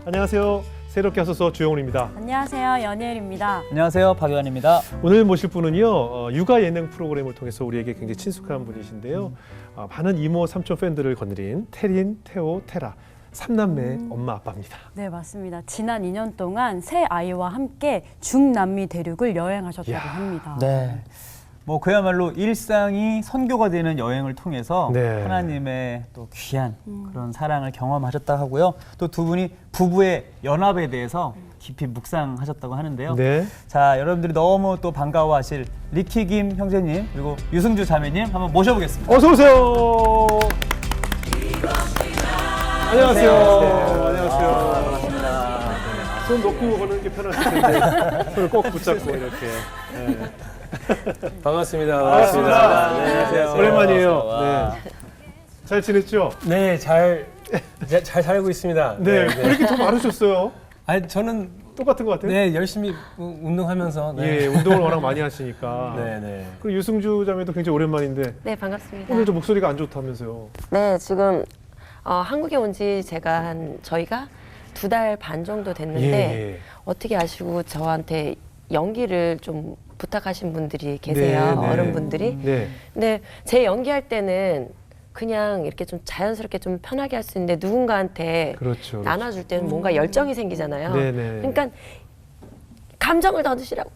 안녕하세요. 새롭게 하소서 주영훈입니다. 안녕하세요. 연예일입니다. 안녕하세요. 박유한입니다. 오늘 모실 분은요. 육아 예능 프로그램을 통해서 우리에게 굉장히 친숙한 분이신데요. 많은 이모 삼촌 팬들을 거느린 태린, 태호, 테라 삼남매 엄마 아빠입니다. 네, 맞습니다. 지난 2년 동안 세 아이와 함께 중남미 대륙을 여행하셨다고 이야. 합니다. 네. 뭐 그야말로 일상이 선교가 되는 여행을 통해서 네. 하나님의 또 귀한 그런 사랑을 경험하셨다 하고요. 또 두 분이 부부의 연합에 대해서 깊이 묵상하셨다고 하는데요. 네. 자, 여러분들이 너무 또 반가워하실 리키 김 형제님 그리고 유승주 자매님 한번 모셔보겠습니다. 어서 오세요. 안녕하세요. 안녕하세요. 반갑습니다. 손 놓고 거는 게 편하실 텐데 손을 꼭 붙잡고 이렇게. 네. 반갑습니다. 반갑습니다. 네, 안녕하세요. 오랜만이에요. 와. 네. 잘 지냈죠? 네, 잘 살고 있습니다. 네. 왜 이렇게 더 많으셨어요? 아니 저는 똑같은 것 같아요? 네 열심히 운동하면서 네. 예, 운동을 워낙 많이 하시니까. 네, 네. 그리고 유승주 자매도 굉장히 오랜만인데 네, 반갑습니다. 오늘 좀 목소리가 안 좋다면서요? 네, 지금 한국에 온 지 저희가 2달 반 정도 됐는데 예. 어떻게 아시고 저한테 연기를 좀 부탁하신 분들이 계세요. 네, 네. 어른분들이. 네. 근데 제 연기할 때는 그냥 이렇게 좀 자연스럽게 좀 편하게 할 수 있는데 누군가한테 그렇죠. 나눠줄 때는 뭔가 열정이 생기잖아요. 네네. 그러니까 감정을 던지시라고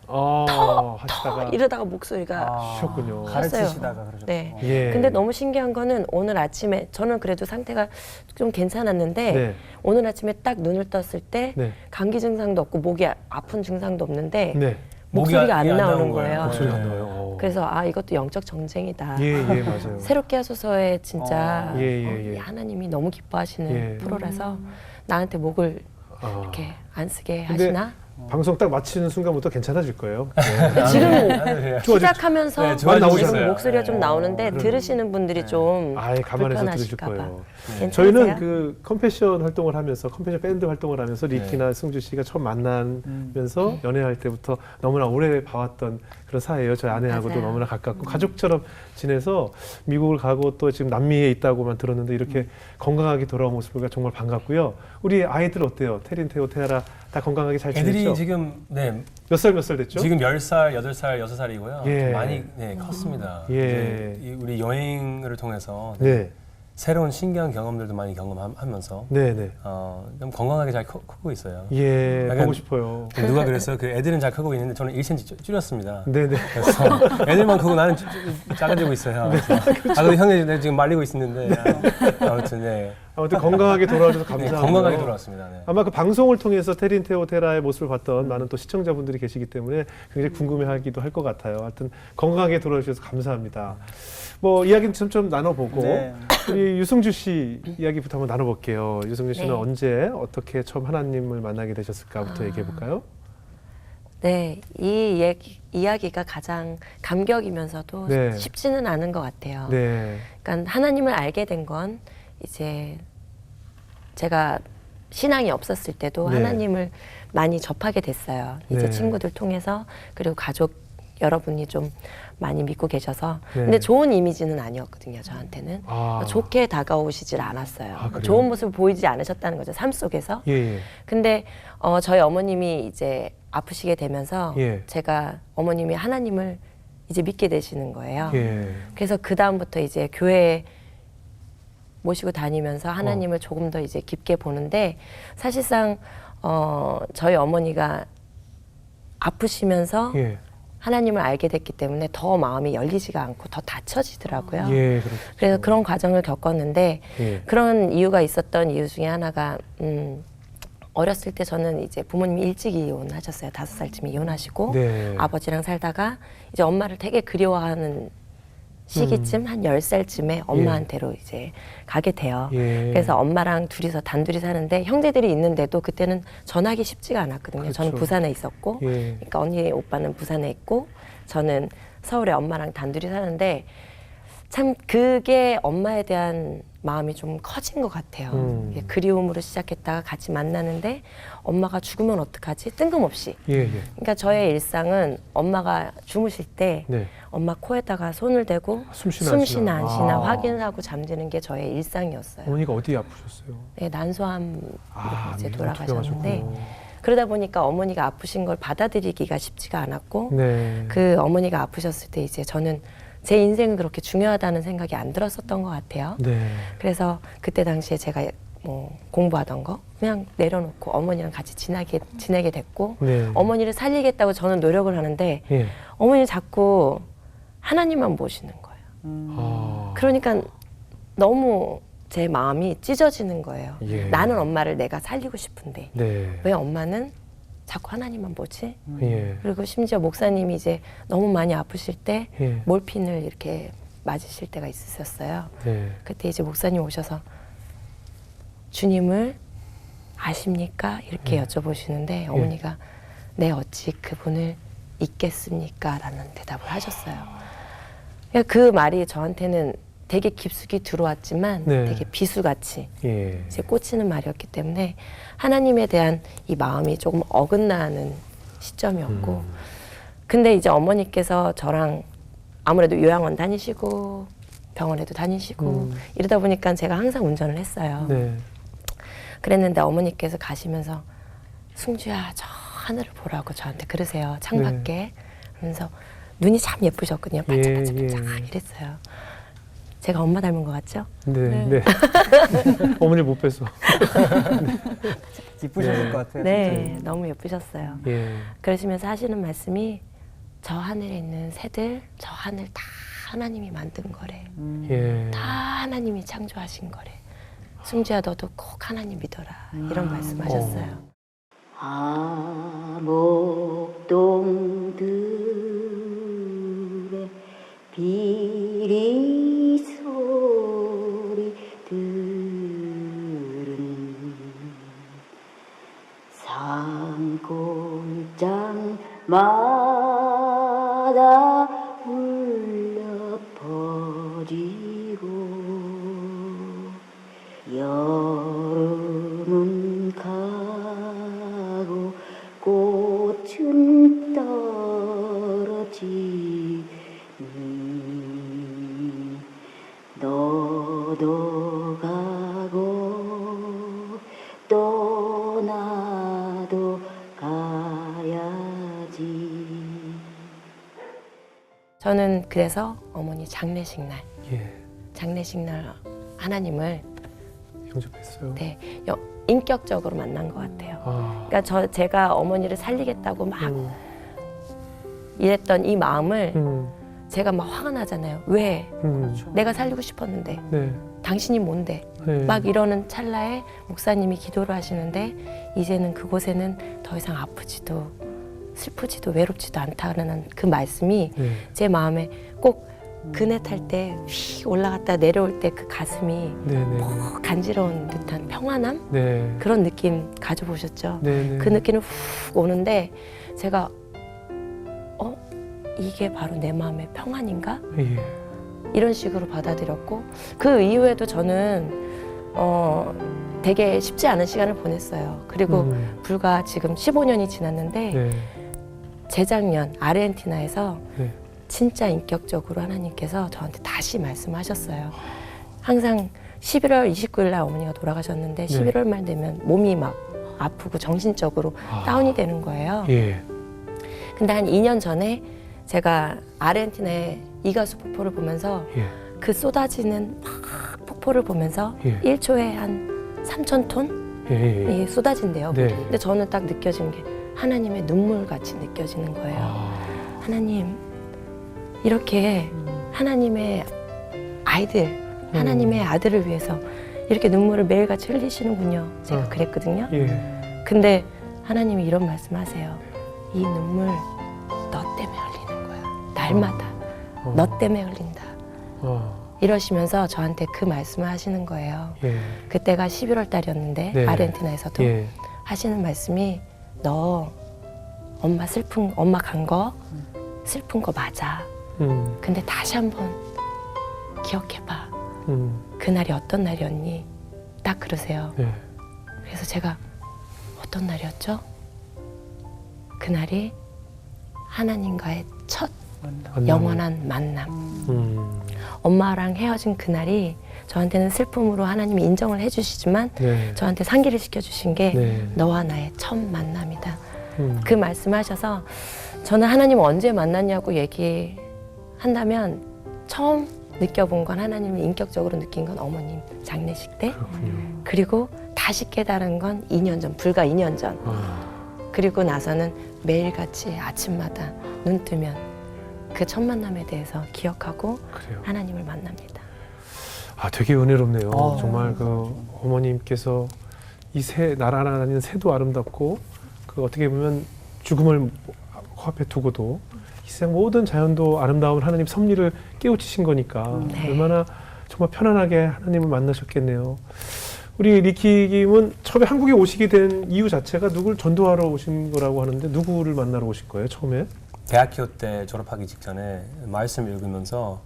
하시다가 이러다가 목소리가 쉬셨군요. 가르치시다가 그러셨죠. 네. 예. 근데 너무 신기한 거는 오늘 아침에 저는 그래도 상태가 좀 괜찮았는데 네. 오늘 아침에 딱 눈을 떴을 때 네. 감기 증상도 없고 목이 아픈 증상도 없는데 네. 목소리가 안 목이 안 나오는 나온 거예요. 거예요. 목소리가 안 네. 나와요. 그래서 이것도 영적 정쟁이다. 예, 맞아요. 새롭게 하소서에 진짜 예. 하나님이 너무 기뻐하시는 예. 프로라서 나한테 목을 아. 이렇게 안 쓰게 근데 하시나? 방송 딱 마치는 순간부터 괜찮아질 거예요. 지금 네. 시작하면서 네, 좋아지고 지금 있어요. 목소리가 좀 나오는데 그러네. 들으시는 분들이 좀 아예 감안해서 들으실 불편하실까 봐. 거예요. 괜찮으세요? 저희는 그 컴패션 활동을 하면서 컴패션 밴드 활동을 하면서 리키나 승주 씨가 처음 만나면서 연애할 때부터 너무나 오래 봐왔던 그런 사이예요. 저희 아내하고도 맞아요. 너무나 가깝고 가족처럼 지내서 미국을 가고 또 지금 남미에 있다고만 들었는데 이렇게 건강하게 돌아온 모습 보니까 정말 반갑고요. 우리 아이들 어때요? 태린, 태호, 테아라 다 건강하게 잘 지냈죠? 애들이 지금 네 몇 살 됐죠? 지금 10살, 8살, 6살이고요. 예. 많이 컸습니다. 예. 이제 우리 여행을 통해서 네. 새로운 신기한 경험들도 많이 경험하면서 네. 좀 건강하게 잘 크고 있어요. 예, 약간 보고 싶어요. 누가 그랬어요? 그 애들은 잘 크고 있는데 저는 1cm 줄였습니다. 네네. 그래서 애들만 크고 나는 작아지고 있어요. 그래서 근데 형님 내가 지금 말리고 있는데 아무튼 네. 아무튼 건강하게 돌아와줘서 네, 감사합니다. 건강하게 돌아왔습니다. 네. 아마 그 방송을 통해서 태린, 태호, 테라의 모습을 봤던 많은 또 시청자분들이 계시기 때문에 굉장히 궁금해하기도 할 것 같아요. 하여튼 건강하게 돌아주셔서 감사합니다. 뭐 이야기는 좀 나눠보고 네. 우리 유승주 씨 이야기부터 한번 나눠볼게요. 유승주 씨는 네. 언제 어떻게 처음 하나님을 만나게 되셨을까부터 얘기해 볼까요? 네, 이 이야기가 가장 감격이면서도 네. 쉽지는 않은 것 같아요. 네, 그러니까 하나님을 알게 된 건 이제 제가 신앙이 없었을 때도 네. 하나님을 많이 접하게 됐어요. 이제 네. 친구들 통해서 그리고 가족 여러분이 좀 많이 믿고 계셔서 네. 근데 좋은 이미지는 아니었거든요. 저한테는 아. 좋게 다가오시질 않았어요. 그래요? 좋은 모습을 보이지 않으셨다는 거죠. 삶 속에서. 예. 근데 저희 어머님이 이제 아프시게 되면서 예. 제가 어머님이 하나님을 이제 믿게 되시는 거예요. 예. 그래서 그 다음부터 이제 교회에 모시고 다니면서 하나님을 조금 더 이제 깊게 보는데 사실상 저희 어머니가 아프시면서 예. 하나님을 알게 됐기 때문에 더 마음이 열리지가 않고 더 닫혀지더라고요. 예. 그래서 그런 과정을 겪었는데 예. 그런 이유가 있었던 이유 중에 하나가 어렸을 때 저는 이제 부모님이 일찍 이혼하셨어요. 5살쯤에 이혼하시고 네. 아버지랑 살다가 이제 엄마를 되게 그리워하는 시기쯤 한 10살쯤에 엄마한테로 이제 가게 돼요. 예. 그래서 엄마랑 둘이서 단둘이 사는데 형제들이 있는데도 그때는 전화기 쉽지가 않았거든요. 그렇죠. 저는 부산에 있었고 예. 그러니까 언니 오빠는 부산에 있고 저는 서울에 엄마랑 단둘이 사는데 참 그게 엄마에 대한 마음이 좀 커진 것 같아요. 이게 그리움으로 시작했다가 같이 만나는데 엄마가 죽으면 어떡하지? 뜬금없이. 예, 예. 그러니까 저의 일상은 엄마가 주무실 때 네. 엄마 코에다가 손을 대고 숨 쉬나 안 쉬나 안 쉬나 아. 확인하고 잠드는 게 저의 일상이었어요. 어머니가 어디 아프셨어요? 네, 난소암 이제 미국 돌아가셨는데 투병하셨구나. 그러다 보니까 어머니가 아프신 걸 받아들이기가 쉽지가 않았고 네. 그 어머니가 아프셨을 때 이제 저는 제 인생은 그렇게 중요하다는 생각이 안 들었었던 것 같아요. 네. 그래서 그때 당시에 제가 뭐 공부하던 거 그냥 내려놓고 어머니랑 같이 지내게 됐고 네. 어머니를 살리겠다고 저는 노력을 하는데 예. 어머니 자꾸 하나님만 모시는 거예요. 아. 그러니까 너무 제 마음이 찢어지는 거예요. 예. 나는 엄마를 내가 살리고 싶은데 네. 왜 엄마는 자꾸 하나님만 보지? 예. 그리고 심지어 목사님이 이제 너무 많이 아프실 때 예. 몰핀을 이렇게 맞으실 때가 있으셨어요. 네. 그때 이제 목사님 오셔서 주님을 아십니까? 이렇게 여쭤보시는데 어머니가 네 어찌 그분을 잊겠습니까? 라는 대답을 하셨어요. 그러니까 그 말이 저한테는 되게 깊숙이 들어왔지만 네. 되게 비수같이 예. 이제 꽂히는 말이었기 때문에 하나님에 대한 이 마음이 조금 어긋나는 시점이었고 근데 이제 어머니께서 저랑 아무래도 요양원 다니시고 병원에도 다니시고 이러다 보니까 제가 항상 운전을 했어요. 네. 그랬는데 어머니께서 가시면서 승주야 저 하늘을 보라고 저한테 그러세요. 창밖에. 그러면서 눈이 참 예쁘셨거든요. 반짝반짝 예. 이랬어요. 제가 엄마 닮은 것 같죠? 네. 네. 어머니 못 뵀어. 이쁘셨을 네. 것 같아요. 네, 너무 예쁘셨어요. 예. 그러시면서 하시는 말씀이 저 하늘에 있는 새들, 저 하늘 다 하나님이 만든 거래. 예. 다 하나님이 창조하신 거래. 승주야 너도 꼭 하나님 믿어라. 이런 말씀하셨어요. 암목동들의 비리 소리 들은 산골장마다 울려 퍼지고 여름은 가고 꽃은 떨어지니 너도 가고 또 나도 가야지. 저는 그래서 어머니 장례식 날, 예. 장례식 날 하나님을 영접했어요. 네, 인격적으로 만난 것 같아요. 아. 그러니까 제가 어머니를 살리겠다고 막 이랬던 이 마음을 제가 막 화가 나잖아요. 왜? 내가 살리고 싶었는데 네. 당신이 뭔데? 네. 막 이러는 찰나에 목사님이 기도를 하시는데 이제는 그곳에는 더 이상 아프지도 슬프지도 외롭지도 않다는 그 말씀이 네. 제 마음에 꼭 그네 탈 때 휙 올라갔다 내려올 때 그 가슴이 네네. 간지러운 듯한 평안함? 네. 그런 느낌 가져보셨죠? 네네. 그 느낌은 훅 오는데 제가 이게 바로 내 마음의 평안인가? 예. 이런 식으로 받아들였고 그 이후에도 저는 되게 쉽지 않은 시간을 보냈어요. 그리고 불과 지금 15년이 지났는데 네. 재작년 아르헨티나에서 네. 진짜 인격적으로 하나님께서 저한테 다시 말씀하셨어요. 항상 11월 29일 날 어머니가 돌아가셨는데 11월 말 되면 몸이 막 아프고 정신적으로 다운이 되는 거예요. 예. 근데 한 2년 전에 제가 아르헨티나의 이가수 폭포를 보면서 예. 그 쏟아지는 막 폭포를 보면서 예. 1초에 한 3,000톤이 예. 예. 쏟아진대요. 네. 근데 저는 딱 느껴진 게 하나님의 눈물같이 느껴지는 거예요. 하나님 이렇게 하나님의 아이들, 하나님의 아들을 위해서 이렇게 눈물을 매일같이 흘리시는군요. 제가 그랬거든요. 예. 근데 하나님이 이런 말씀하세요. 이 눈물 너 때문에 흘리는 거야. 날마다 너 때문에 흘린다. 이러시면서 저한테 그 말씀을 하시는 거예요. 예. 그때가 11월 달이었는데 네. 아르헨티나에서도 예. 하시는 말씀이 너 엄마 간 거 슬픈 거 맞아. 근데 다시 한번 기억해봐. 그날이 어떤 날이었니? 딱 그러세요. 네. 그래서 제가 어떤 날이었죠? 그날이 하나님과의 첫 만남. 영원한 만남. 엄마랑 헤어진 그날이 저한테는 슬픔으로 하나님이 인정을 해주시지만 네. 저한테 상기를 시켜주신 게 네. 너와 나의 첫 만남이다. 그 말씀하셔서 저는 하나님 언제 만났냐고 얘기한다면 처음 느껴본 건 하나님을 인격적으로 느낀 건 어머님 장례식 때 그렇군요. 그리고 다시 깨달은 건 2년 전, 불과 2년 전. 그리고 나서는 매일같이 아침마다 눈 뜨면 그 첫 만남에 대해서 기억하고 그래요. 하나님을 만납니다. 아, 되게 은혜롭네요. 아, 정말 그 어머님께서 이 새 날아다니는 새도 아름답고 그 어떻게 보면 죽음을 코앞에 두고도 이 세상 모든 자연도 아름다운 하나님 섭리를 깨우치신 거니까 네. 얼마나 정말 편안하게 하나님을 만나셨겠네요. 우리 리키 김은 처음에 한국에 오시게 된 이유 자체가 누굴 전도하러 오신 거라고 하는데 누구를 만나러 오신 거예요, 처음에? 대학교 때 졸업하기 직전에 말씀 읽으면서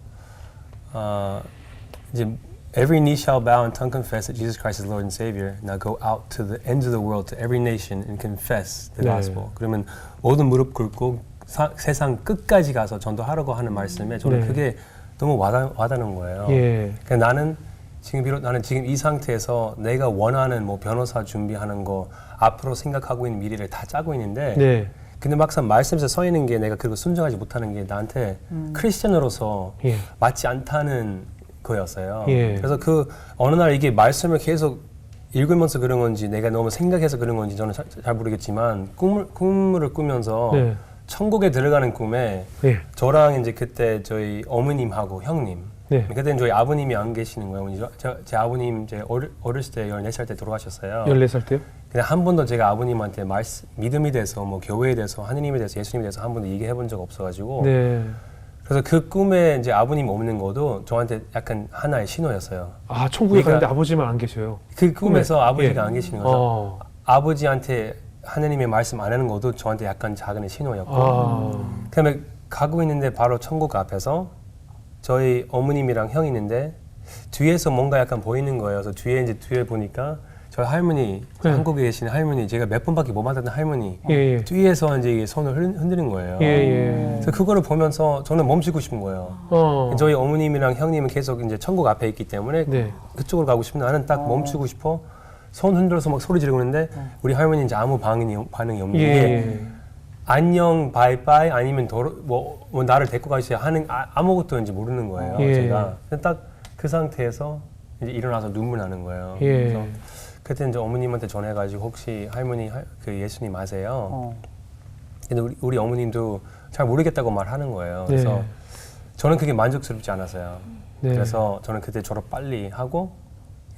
이제 Every knee shall bow and tongue confess that Jesus Christ is Lord and Savior. Now go out to the ends of the world, to every nation, and confess the 네. gospel. 그러면 모든 무릎 꿇고 세상 끝까지 가서 전도하라고 하는 말씀에 저는 네. 그게 너무 와닿는 거예요. 예. 그러니까 나는 지금 이 상태에서 내가 원하는 뭐 변호사 준비하는 거 앞으로 생각하고 있는 미래를 다 짜고 있는데 네. 근데 막상 말씀에서 서 있는 게 내가 그리고 순종하지 못하는 게 나한테 크리스천으로서 예. 맞지 않다는 거였어요. 예. 그래서 그 어느 날 이게 말씀을 계속 읽으면서 그런 건지 내가 너무 생각해서 그런 건지 저는 잘 모르겠지만 꿈을 꾸면서 네. 천국에 들어가는 꿈에 예. 저랑 이제 그때 저희 어머님하고 형님 네. 그때는 저희 아버님이 안 계시는 거예요. 제 아버님 제 어렸을 때 14살 때 돌아가셨어요. 14살 때요? 그냥 한 번도 제가 아버님한테 믿음에 대해서 뭐 교회에 대해서 하느님에 대해서 예수님에 대해서 한 번도 얘기해 본 적 없어가지고 네. 그래서 그 꿈에 이제 아버님 없는 것도 저한테 약간 하나의 신호였어요. 아, 천국에 그러니까 가는데 아버지만 안 계셔요. 그 꿈에서 꿈에? 아버지가 예. 안 계시는 거죠. 어. 아버지한테 하느님의 말씀 안 하는 것도 저한테 약간 작은 신호였고 아. 그다음에 가고 있는데 바로 천국 앞에서 저희 어머님이랑 형이 있는데 뒤에서 뭔가 약간 보이는 거예요. 그래서 뒤에 보니까 저희 할머니 네. 한국에 계신 할머니 제가 몇 번밖에 못 만났던 할머니 예, 예. 뒤에서 이제 이게 손을 흔드는 거예요. 예, 예. 그래서 그거를 보면서 저는 멈추고 싶은 거예요. 저희 어머님이랑 형님은 계속 이제 천국 앞에 있기 때문에 네. 그쪽으로 가고 싶은데 나는 딱 멈추고 싶어. 손 흔들어서 막 소리 지르고 있는데 우리 할머니 이제 아무 반응이 없는 예. 게 안녕 바이바이 아니면 뭐 나를 데리고 가시죠 하는 아무것도 이제 모르는 거예요. 예. 제가 딱 그 상태에서 이제 일어나서 눈물 나는 거예요. 예. 그래서 그때 이제 어머님한테 전해가지고 혹시 할머니 그 예수님 아세요? 근데 우리 어머님도 잘 모르겠다고 말하는 거예요. 그래서 네. 저는 그게 만족스럽지 않았어요. 네. 그래서 저는 그때 졸업 빨리 하고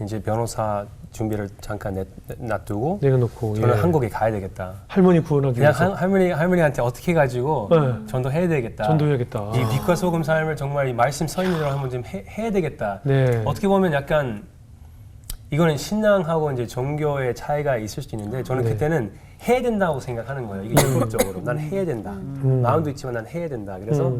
이제 변호사 준비를 잠깐 놔두고 내려놓고 저는 예. 한국에 가야 되겠다. 할머니 구원하기 그냥 위해서 할머니한테 어떻게 해가지고 네. 전도해야 되겠다. 전도해야겠다. 이 빛과 소금 삶을 정말 이 말씀 서 있는 대로 한번 좀 해야 되겠다. 네. 어떻게 보면 약간 이거는 신앙하고 이제 종교의 차이가 있을 수 있는데 저는 네. 그때는 해야 된다고 생각하는 거예요. 이게 적극적으로 난 해야 된다. 마음도 있지만 난 해야 된다. 그래서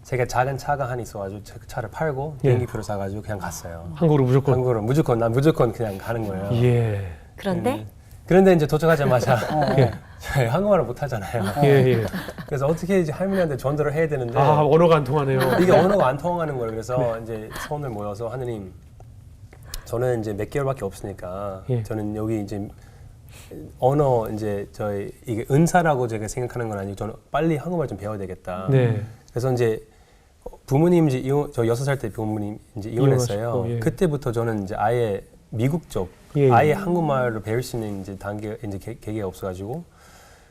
제가 작은 차가 하나 있어가지고 그 차를 팔고 예. 비행기표를 사가지고 그냥 갔어요. 한국으로 무조건. 한국으로 난 무조건 그냥 가는 거예요. 예. 그런데 그런데 이제 도착하자마자 예. 저희 한국말을 못 하잖아요. 예, 예. 그래서 어떻게 이제 할머니한테 전도를 해야 되는데 아, 언어가 안 통하네요. 이게 언어가 안 통하는 거예요. 그래서 이제 손을 모여서 하느님, 저는 이제 몇 개월밖에 없으니까 예. 저는 여기 이제 언어 이제 저희 이게 은사라고 제가 생각하는 건 아니고 저는 빨리 한국말 좀 배워야 되겠다. 네. 그래서 이제 부모님 이제 저 6살 때 부모님 이제 이혼했어요. 이혼하셨고, 예. 그때부터 저는 이제 아예 미국 쪽 예, 예. 아예 한국말을 배울 수 있는 이제 단계 이제 계기가 없어가지고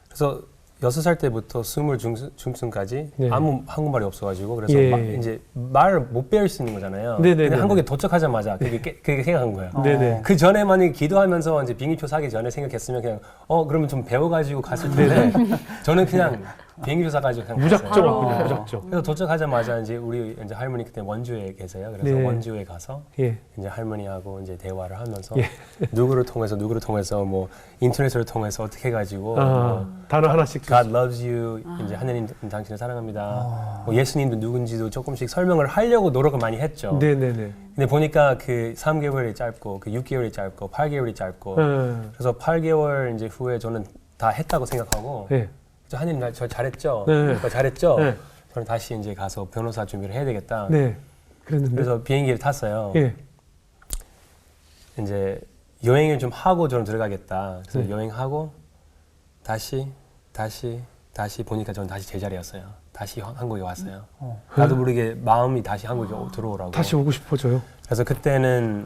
그래서 6살 때부터 20 중순까지 네. 아무 한국말이 없어가지고 그래서 예. 이제 말을 못 배울 수 있는 거잖아요. 네네네. 근데 한국에 도착하자마자 그게 생각한 거예요. 네네. 그 전에 만약에 기도하면서 이제 비행기표 사기 전에 생각했으면 그냥 그러면 좀 배워가지고 갔을 텐데 저는 그냥 비행기를 사가지고 그냥 무작정 갔어요. 왔군요. 무작정. 그래서 도착하자마자 이제 우리 이제 할머니 그때 원주에 계세요. 그래서 네. 원주에 가서 예. 이제 할머니하고 이제 대화를 하면서 예. 누구를 통해서 뭐 인터넷을 통해서 어떻게 해가지고 뭐 단어 하나씩. God loves you 이제 하느님 당신을 사랑합니다. 뭐 예수님도 누군지도 조금씩 설명을 하려고 노력을 많이 했죠. 네네네. 근데 보니까 그 3개월이 짧고 그 6개월이 짧고 8개월이 짧고 그래서 8개월 이제 후에 저는 다 했다고 생각하고 예. 하느님 저 잘했죠. 네. 저 잘했죠. 네. 저는 다시 이제 가서 변호사 준비를 해야 되겠다. 네. 그랬는데. 그래서 비행기를 탔어요. 예. 이제 여행을 좀 하고 저는 들어가겠다. 그래서 네. 여행하고 다시 보니까 저는 다시 제자리였어요. 다시 한국에 왔어요. 나도 모르게 마음이 다시 한국에 들어오라고. 다시 오고 싶어져요. 그래서 그때는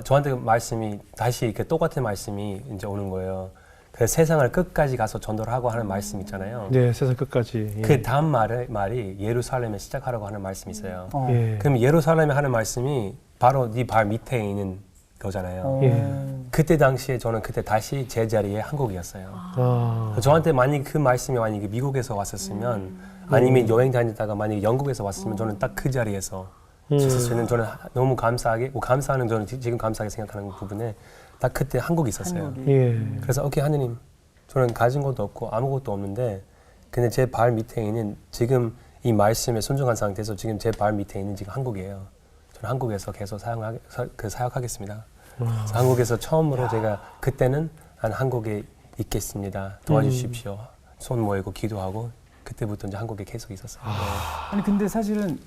저한테 말씀이 다시 그 똑같은 말씀이 이제 오는 거예요. 그 세상을 끝까지 가서 전도를 하고 하는 말씀 있잖아요. 네, 세상 끝까지. 예. 그 다음 말이 예루살렘에 시작하라고 하는 말씀이 있어요. 예. 그럼 예루살렘에 하는 말씀이 바로 네 발 밑에 있는 거잖아요. 예. 그때 당시에 저는 그때 다시 제자리에 한국이었어요. 아. 저한테 만약 그 말씀이 만약에 미국에서 왔었으면 아니면 여행 다니다가 만약에 영국에서 왔으면 저는 딱 그 자리에서 있었어요. 저는 너무 감사하게, 감사하는 저는 지금 감사하게 생각하는 부분에 딱 그때 한국에 있었어요. 예. 그래서 오케이 하느님, 저는 가진 것도 없고 아무것도 없는데 근데 제 발 밑에 있는 지금 이 말씀에 순종한 상태에서 지금 제 발 밑에 있는 지금 한국이에요. 저는 한국에서 계속 사역하겠습니다. 그래서 한국에서 처음으로 제가 그때는 난 한국에 있겠습니다. 도와주십시오. 손 모이고 기도하고 그때부터 이제 한국에 계속 있었어요. 아니 근데 사실은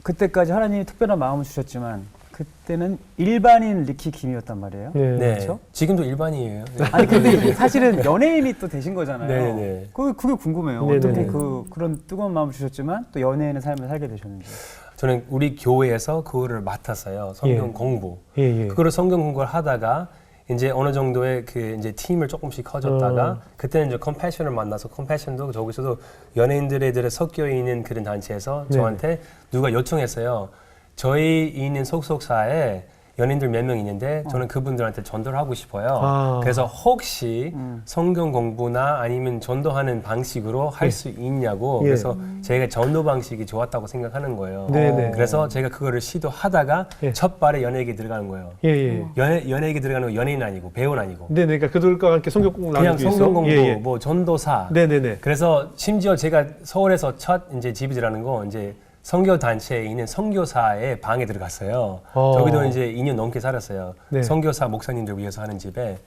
그때까지 하나님이 특별한 마음을 주셨지만 그때는 일반인 리키 김이었단 말이에요. 네. 네, 그렇죠? 지금도 일반이에요. 네. 아니 근데 사실은 연예인이 또 되신 거잖아요. 네네. 그게 궁금해요. 네네네. 어떻게 그런 뜨거운 마음을 주셨지만 또 연예인의 삶을 살게 되셨는지. 저는 우리 교회에서 그거를 맡았어요. 성경 예. 공부. 예. 예. 그거를 성경 공부를 하다가 이제 어느 정도의 그 이제 팀을 조금씩 커졌다가 그때는 이제 컴패션을 만나서 컴패션도 저기서도 연예인들의 섞여 있는 그런 단체에서 네. 저한테 누가 요청했어요. 저희 있는 속속사에 연예인들 몇 명 있는데 저는 그분들한테 전도를 하고 싶어요. 아. 그래서 혹시 성경 공부나 아니면 전도하는 방식으로 할 수 있냐고. 예. 그래서 제가 전도 방식이 좋았다고 생각하는 거예요. 네네. 그래서 제가 그거를 시도하다가 예. 첫 발에 연예계 들어가는 거예요. 예. 예. 연예계 들어가는 거 연예인 아니고 배우는 아니고 네네. 그러니까 그들과 함께 성경 공부 그냥 나누기 위해서. 성경 공부, 예. 예. 뭐 전도사. 네네네. 그래서 심지어 제가 서울에서 첫 이제 집이 들어가는 거 이제 선교 단체에 있는 선교사의 방에 들어갔어요. 저기도 이제 2년 넘게 살았어요. 네. 선교사 목사님들 위해서 하는 집에.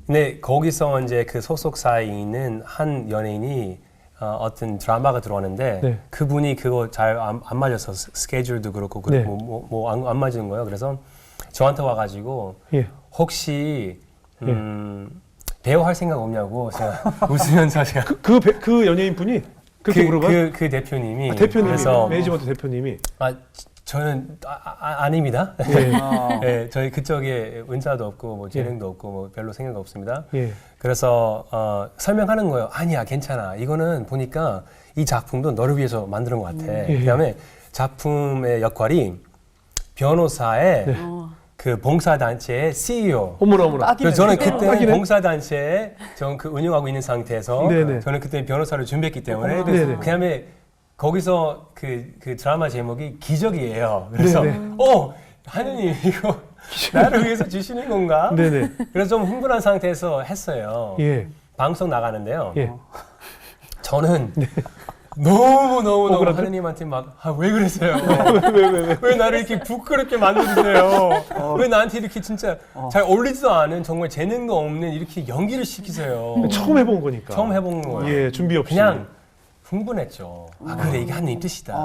근데 거기서 이제 그 소속사에 있는 한 연예인이 어떤 드라마가 들어왔는데 네. 그분이 그거 잘 안 맞아서 스케줄도 그렇고 네. 뭐 안 맞은 거예요. 그래서 저한테 와가지고 예. 혹시 배우 할 생각 없냐고 제가 웃으면서 제가 그 연예인 분이 그렇게 물어봐. 그 대표님이 대표님이 그래서 매니지먼트 대표님이. 저는 아닙니다. 예. 네, 저희 그쪽에 은사도 없고 뭐 재능도 없고 뭐 별로 생각 없습니다. 예. 그래서 설명하는 거예요. 아니야, 괜찮아. 이거는 보니까 이 작품도 너를 위해서 만드는 것 같아. 그다음에 작품의 역할이 변호사의 그 봉사단체의 CEO. 어머나. 그래서 저는 그때 딱이네. 봉사단체에 저는 그 운영하고 있는 상태에서 네네. 저는 그때 변호사를 준비했기 때문에 네네. 그다음에 거기서 그 드라마 제목이 기적이에요. 그래서 네네. 하느님 이거 나를 위해서 주시는 건가? 네네. 그래서 좀 흥분한 상태에서 했어요. 예. 방송 나가는데요. 예. 저는 너무 억울한데? 하느님한테 막 왜 그랬어요? 왜 나를 이렇게 부끄럽게 만들으세요? 왜 나한테 이렇게 진짜 잘 어울리지도 않은 정말 재능도 없는 이렇게 연기를 시키세요? 처음 해본 거니까. 처음 해본 거예요. 예, 준비 없이. 그냥 흥분했죠. 그래 이게 하느님 뜻이다.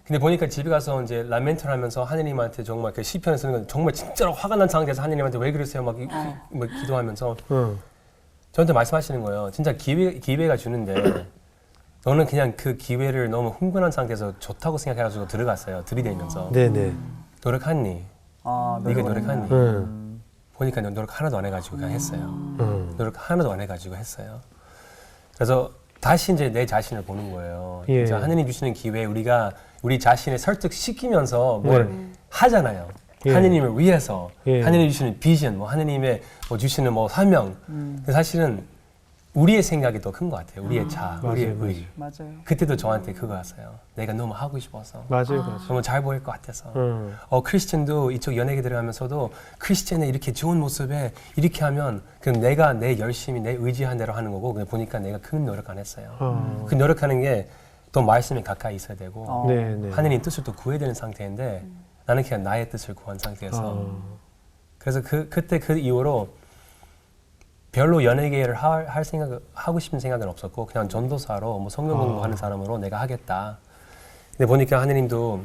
근데 보니까 집에 가서 이제 라멘트를 하면서 하느님한테 정말 그 시편을 쓰는 건 정말 진짜로 화가 난 상태에서 하느님한테 왜 그러세요? 막 기도하면서 저한테 말씀하시는 거예요. 진짜 기회가 주는데 너는 그냥 그 기회를 너무 흥분한 상태에서 좋다고 생각해가지고 들어갔어요. 들이대면서 네네. 노력했니? 네가 노력했니? 보니까 너 노력 하나도 안 해가지고 그냥 했어요. 노력 하나도 안 해가지고 했어요. 그래서 다시 이제 내 자신을 보는 거예요. 예. 진짜 하느님 주시는 기회에 우리가 우리 자신을 설득시키면서 뭘 하잖아요. 예. 하느님을 위해서 예. 하느님 주시는 비전, 뭐 하느님의 뭐 주시는 뭐 사명. 근데 사실은 우리의 생각이 더 큰 것 같아요. 우리의 우리의 맞아요, 의. 맞아요. 그때도 저한테 그거였어요. 내가 너무 하고 싶어서. 맞아요, 맞아요. 너무 잘 보일 것 같아서. 응. 크리스천도 이쪽 연예계 들어가면서도 크리스천의 이렇게 좋은 모습에 이렇게 하면 그럼 내가 내 열심히 내 의지한 대로 하는 거고 그냥 보니까 내가 큰 노력 안 했어요. 그 노력하는 게 또 말씀에 가까이 있어야 되고 네, 네. 하느님 뜻을 또 구해야 되는 상태인데 나는 그냥 나의 뜻을 구한 상태에서 그래서 그때 그 이후로 별로 연예계를 할 생각 하고 싶은 생각은 없었고 그냥 전도사로 뭐 성경 공부하는 사람으로 내가 하겠다. 근데 보니까 하느님도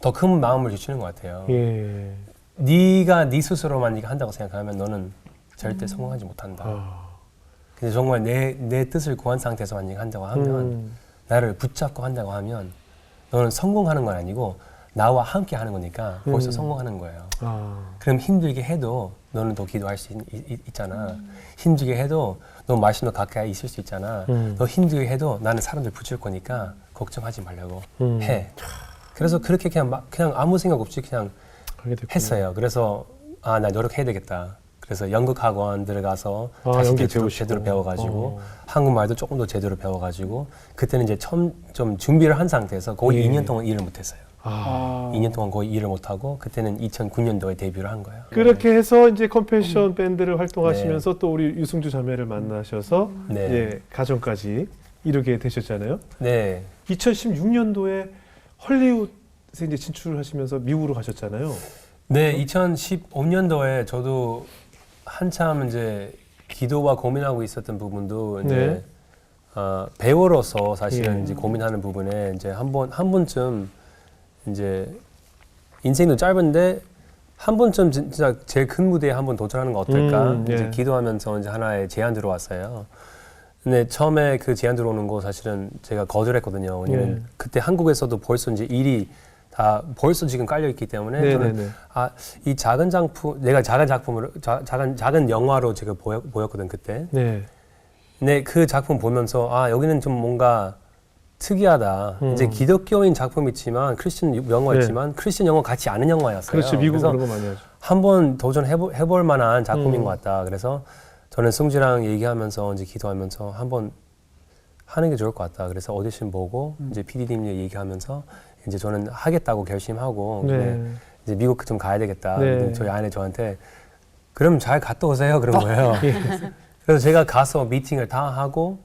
더 큰 마음을 주시는 것 같아요. 예. 네가 네 스스로만 네가 한다고 생각하면 너는 절대 성공하지 못한다. 근데 정말 내 뜻을 구한 상태에서만 네가 한다고 하면 나를 붙잡고 한다고 하면 너는 성공하는 건 아니고 나와 함께 하는 거니까 벌써 성공하는 거예요. 그럼 힘들게 해도 너는 더 기도할 수 있잖아. 힘들게 해도 너 말씀도 가까이 있을 수 있잖아. 너 힘들게 해도 나는 사람들 붙일 거니까 걱정하지 말라고 해. 그래서 그렇게 그냥 아무 생각 없이 그냥 했어요. 그래서 나 노력해야 되겠다. 그래서 연극 학원 들어가서 다시 제대로 배워가지고 한국말도 조금 더 제대로 배워가지고 그때는 이제 처음 좀 준비를 한 상태에서 거의 2년 동안 일을 못했어요. 2년 동안 거의 일을 못하고 그때는 2009년도에 데뷔를 한 거예요. 그렇게 해서 이제 컴패션 밴드를 활동하시면서 또 우리 유승주 자매를 만나셔서 네. 이제 가정까지 이루게 되셨잖아요. 네. 2016년도에 헐리우드에 이제 진출을 하시면서 미국으로 가셨잖아요. 네, 2015년도에 저도 한참 이제 기도와 고민하고 있었던 부분도 이제 배우로서 사실은 이제 고민하는 부분에 이제 한 번쯤 이제 인생도 짧은데 한 번쯤 진짜 제일 큰 무대에 한번 도전하는 거 어떨까? 이제 기도하면서 이제 하나의 제안 들어왔어요. 근데 처음에 그 제안 들어오는 거 사실은 제가 거절했거든요. 왜냐면 그때 한국에서도 벌써 이제 일이 다 벌써 지금 깔려 있기 때문에 저는 이 작은 작품 내가 작은 작품으로 작은 영화로 제가 보였거든 그때. 네. 근데 그 작품 보면서 여기는 좀 뭔가 특이하다. 이제 기독교인 작품이지만 크리스천 영화였지만 크리스천 영화 같이 아는 영화였어요. 그렇죠. 미국 그런 거 많이 하죠. 한번 도전해볼 만한 작품인 것 같다. 그래서 저는 승주랑 얘기하면서 이제 기도하면서 한번 하는 게 좋을 것 같다. 그래서 오디션 보고 이제 PD님 얘기하면서 이제 저는 하겠다고 결심하고 이제 미국 좀 가야 되겠다. 저희 아내 저한테 그럼 잘 갔다 오세요 그런 거예요. 그래서 제가 가서 미팅을 다 하고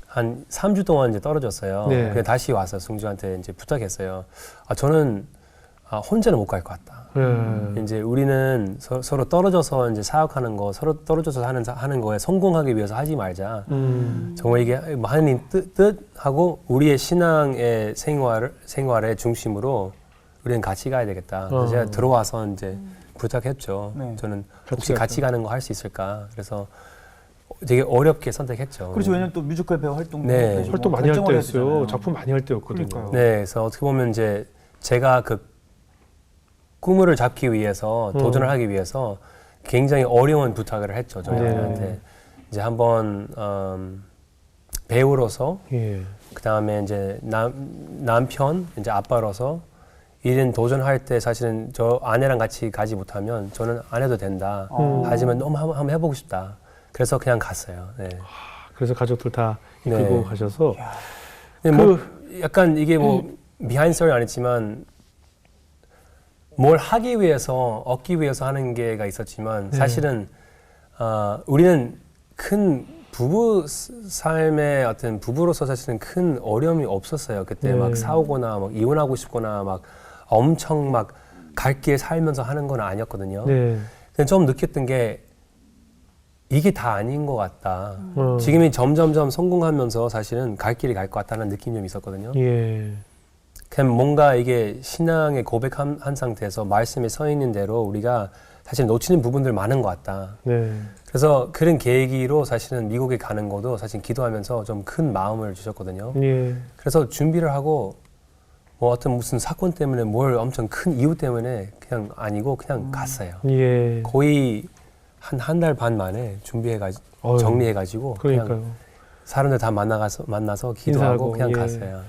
한 3주 동안 이제 떨어졌어요. 그래서 다시 와서 승주한테 이제 부탁했어요. 저는 혼자는 못 갈 것 같다. 이제 우리는 서로 떨어져서 이제 사역하는 거, 서로 떨어져서 하는 거에 성공하기 위해서 하지 말자. 정말 이게 하나님 뜻하고 우리의 신앙의 생활의 중심으로 우리는 같이 가야 되겠다. 그래서 제가 들어와서 이제 부탁했죠. 저는 혹시 같이 가는 거 할 수 있을까? 그래서 되게 어렵게 선택했죠. 그렇죠. 왜냐면 또 뮤지컬 배우 활동도 활동 많이 할 때였어요. 작품 많이 할 때였거든요. 그러니까요. 네, 그래서 어떻게 보면 이제 제가 그 꿈을 잡기 위해서 도전을 하기 위해서 굉장히 어려운 부탁을 했죠 저희한테. 이제 한번 배우로서 그 다음에 이제 남편 이제 아빠로서 이런 도전할 때 사실은 저 아내랑 같이 가지 못하면 저는 안 해도 된다. 하지만 너무 한번 해보고 싶다. 그래서 그냥 갔어요. 네. 그래서 가족들 다 이끌고 가셔서. 뭐 약간 이게 뭐 비하인드 스토리 아니지만. 뭘 하기 위해서 얻기 위해서 하는 게가 있었지만 사실은 우리는 큰 부부 삶의 어떤 부부로서 사실은 큰 어려움이 없었어요. 그때 막 싸우거나 막 이혼하고 싶거나 막 엄청 막 갈 길 살면서 하는 건 아니었거든요. 근데 좀 느꼈던 게 이게 다 아닌 것 같다. 지금이 점점점 성공하면서 사실은 갈 길이 갈 것 같다는 느낌이 좀 있었거든요. 그냥 뭔가 이게 신앙의 고백한 상태에서 말씀에 서 있는 대로 우리가 사실 놓치는 부분들 많은 것 같다. 그래서 그런 계기로 사실은 미국에 가는 것도 사실 기도하면서 좀 큰 마음을 주셨거든요. 그래서 준비를 하고 뭐 어떤 무슨 사건 때문에 뭘 엄청 큰 이유 때문에 그냥 아니고 그냥 갔어요. 거의 한 달 반 만에 준비해가지고 정리해가지고 그냥 사람들 다 만나서 기도하고 인사하고, 그냥 갔어요.